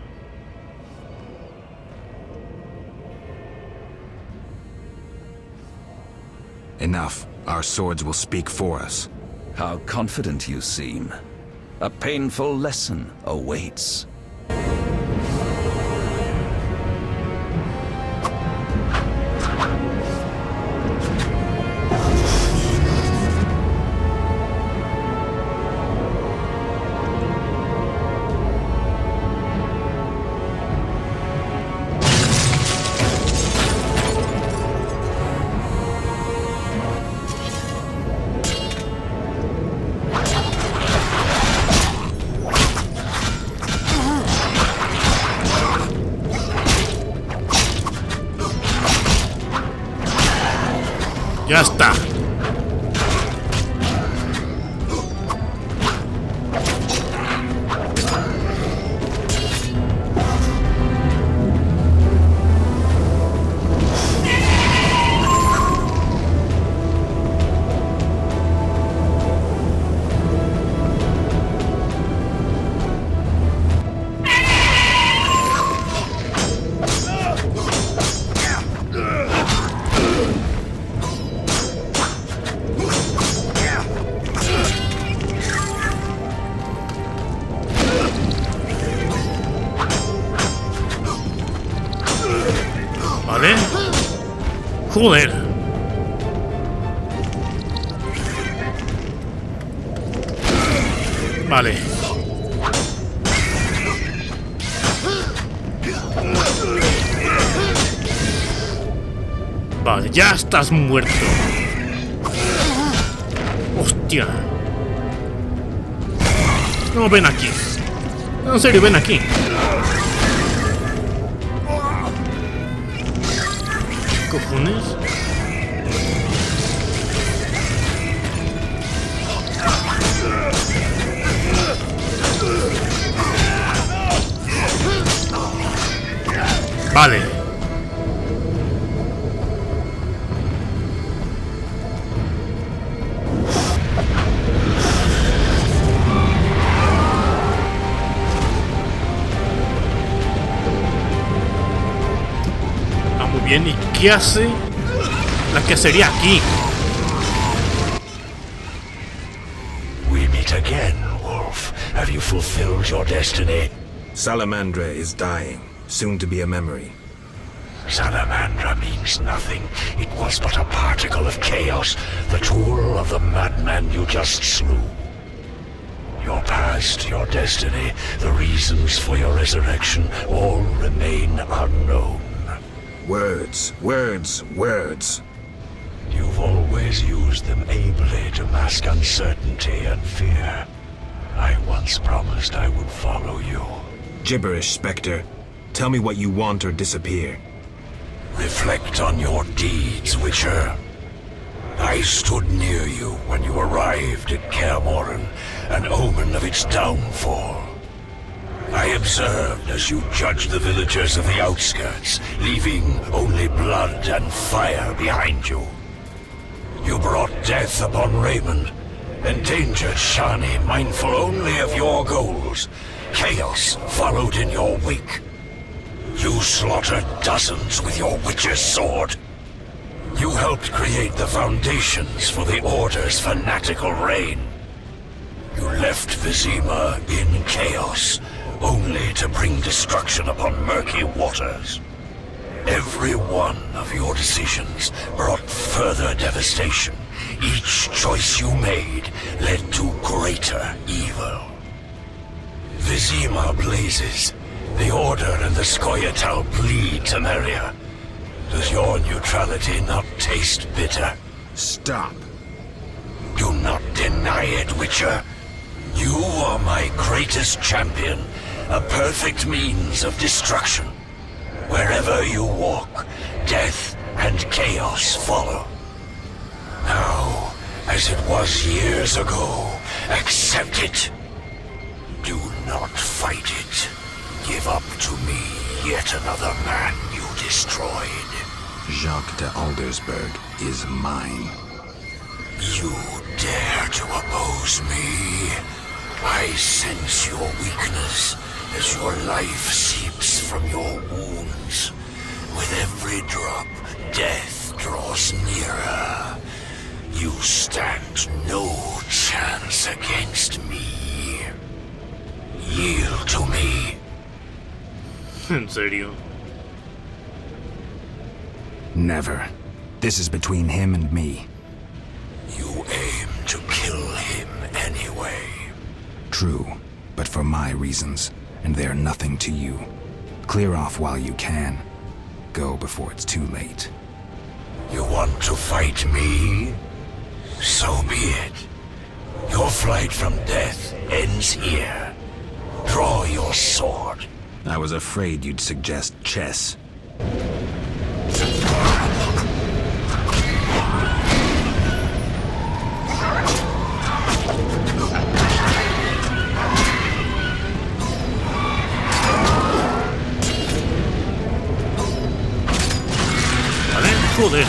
Enough. Our swords will speak for us. How confident you seem. A painful lesson awaits. Ya está. Vale. Joder. Vale. Vale, ya estás muerto. Hostia. No, ven aquí. En serio, ven aquí. ¿Qué cojones? Vale. Ah, muy bien. ¿Y qué hace la cacería aquí? We meet again, Wolf. Have you fulfilled your destiny? Salamandra is dying, soon to be a memory. Salamandra means nothing. It was but a particle of chaos, the tool of the madman you just slew. Your past, your destiny, the reasons for your resurrection, all remain unknown. Words, words, words. You've always used them ably to mask uncertainty and fear. I once promised I would follow you. Gibberish, Spectre. Tell me what you want or disappear. Reflect on your deeds, Witcher. I stood near you when you arrived at Kaer Morhen, an omen of its downfall. I observed as you judged the villagers of the outskirts, leaving only blood and fire behind you. You brought death upon Raymond, endangered Shani, mindful only of your goals. Chaos followed in your wake. You slaughtered dozens with your witch's sword. You helped create the foundations for the Order's fanatical reign. You left Vizima in chaos, only to bring destruction upon murky waters. Every one of your decisions brought further devastation. Each choice you made led to greater evil. Vizima blazes. The Order and the Scoia'tael bleed Temeria. Does your neutrality not taste bitter? Stop. Do not deny it, Witcher. You are my greatest champion, a perfect means of destruction. Wherever you walk, death and chaos follow. Now, as it was years ago, accept it. Do not fight it. Give up to me yet another man you destroyed. Jacques de Aldersberg is mine. You dare to oppose me? I sense your weakness as your life seeps from your wounds. With every drop, death draws nearer. You stand no chance against me. Yield to me. ¿En serio? Never. This is between him and me. You aim to kill him anyway. True, but for my reasons, and they're nothing to you. Clear off while you can. Go before it's too late. You want to fight me? So be it. Your flight from death ends here. Draw your sword. I was afraid you'd suggest chess. Joder.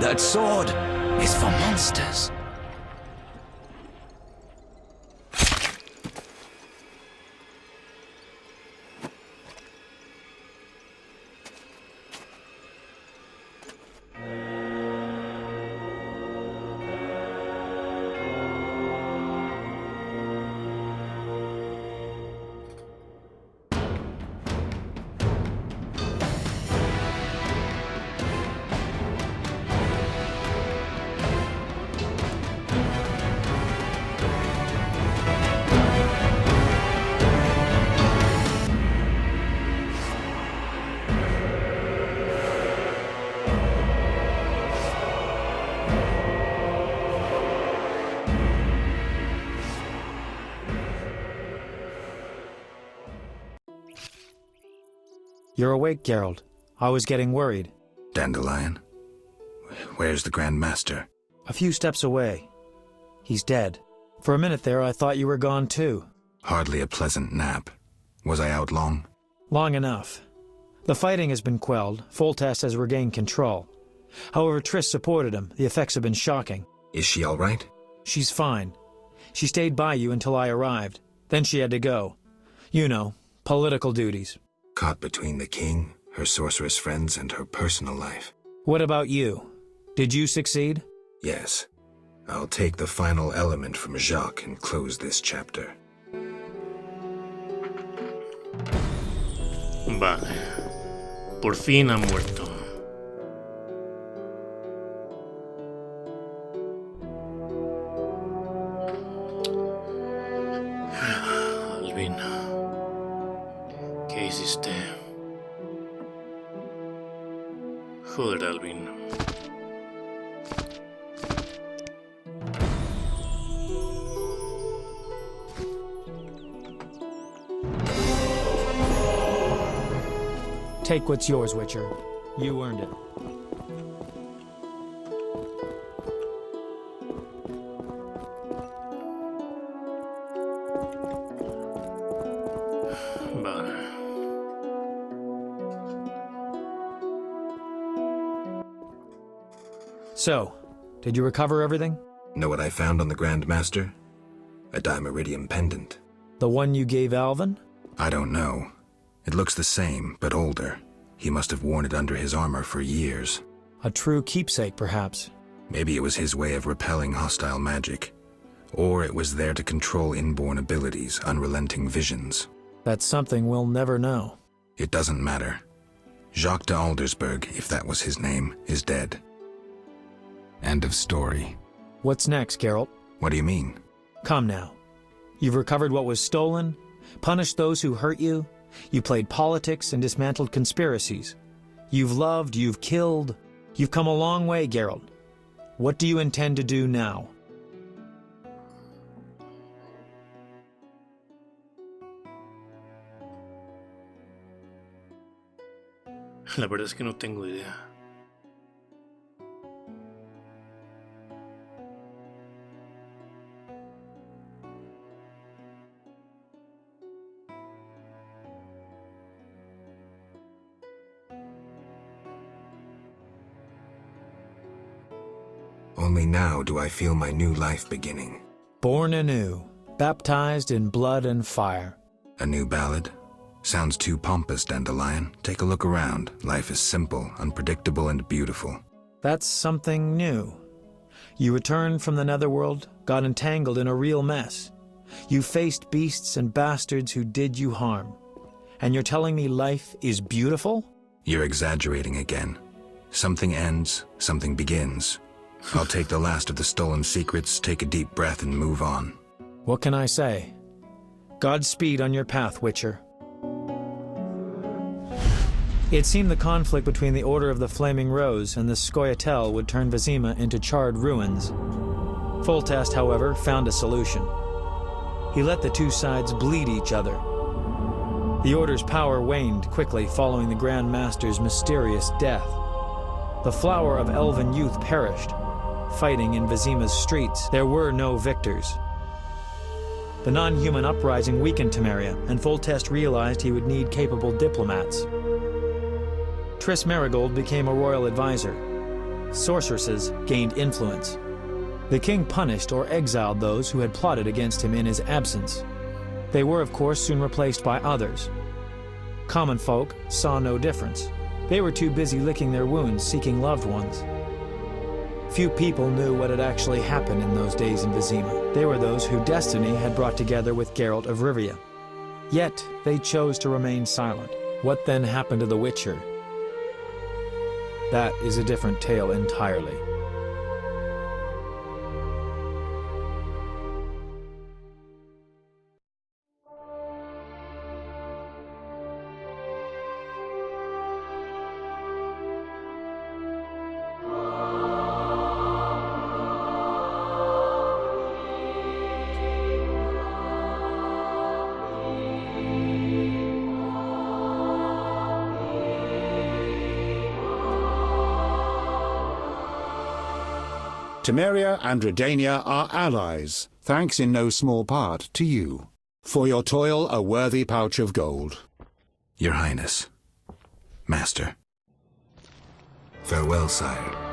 That sword is for monsters. You're awake, Geralt. I was getting worried. Dandelion? Where's the Grand Master? A few steps away. He's dead. For a minute there, I thought you were gone too. Hardly a pleasant nap. Was I out long? Long enough. The fighting has been quelled. Foltest has regained control. However, Triss supported him. The effects have been shocking. Is she all right? She's fine. She stayed by you until I arrived. Then she had to go. You know, political duties. Caught between the king, her sorceress friends, and her personal life. What about you? Did you succeed? Yes. I'll take the final element from Jacques and close this chapter. Vale. Por fin ha muerto. Alvin, ¿qué hiciste? Joder, Alvin. Take what's yours, Witcher. You earned it. Vale. So, did you recover everything? Know what I found on the Grand Master? A dimeridium pendant. The one you gave Alvin? I don't know. It looks the same, but older. He must have worn it under his armor for years. A true keepsake, perhaps. Maybe it was his way of repelling hostile magic. Or it was there to control inborn abilities, unrelenting visions. That's something we'll never know. It doesn't matter. Jacques de Aldersberg, if that was his name, is dead. End of story. What's next, Geralt? What do you mean? Come now. You've recovered what was stolen, punished those who hurt you, you played politics and dismantled conspiracies. You've loved, you've killed. You've come a long way, Geralt. What do you intend to do now? La verdad es que no tengo idea. Only now do I feel my new life beginning. Born anew, baptized in blood and fire. A new ballad? Sounds too pompous, Dandelion. Take a look around. Life is simple, unpredictable, and beautiful. That's something new. You returned from the netherworld, got entangled in a real mess. You faced beasts and bastards who did you harm. And you're telling me life is beautiful? You're exaggerating again. Something ends, something begins. I'll take the last of the stolen secrets, take a deep breath, and move on. What can I say? Godspeed on your path, Witcher. It seemed the conflict between the Order of the Flaming Rose and the Scoia'tael would turn Vizima into charred ruins. Foltest, however, found a solution. He let the two sides bleed each other. The Order's power waned quickly following the Grand Master's mysterious death. The flower of elven youth perished. Fighting in Vizima's streets, there were no victors. The non-human uprising weakened Temeria, and Foltest realized he would need capable diplomats. Triss Merigold became a royal advisor. Sorceresses gained influence. The king punished or exiled those who had plotted against him in his absence. They were, of course, soon replaced by others. Common folk saw no difference. They were too busy licking their wounds, seeking loved ones. Few people knew what had actually happened in those days in Vizima. They were those who destiny had brought together with Geralt of Rivia. Yet, they chose to remain silent. What then happened to the Witcher? That is a different tale entirely. Temeria and Redania are allies, thanks in no small part to you. For your toil, a worthy pouch of gold. Your Highness. Master. Farewell, sire.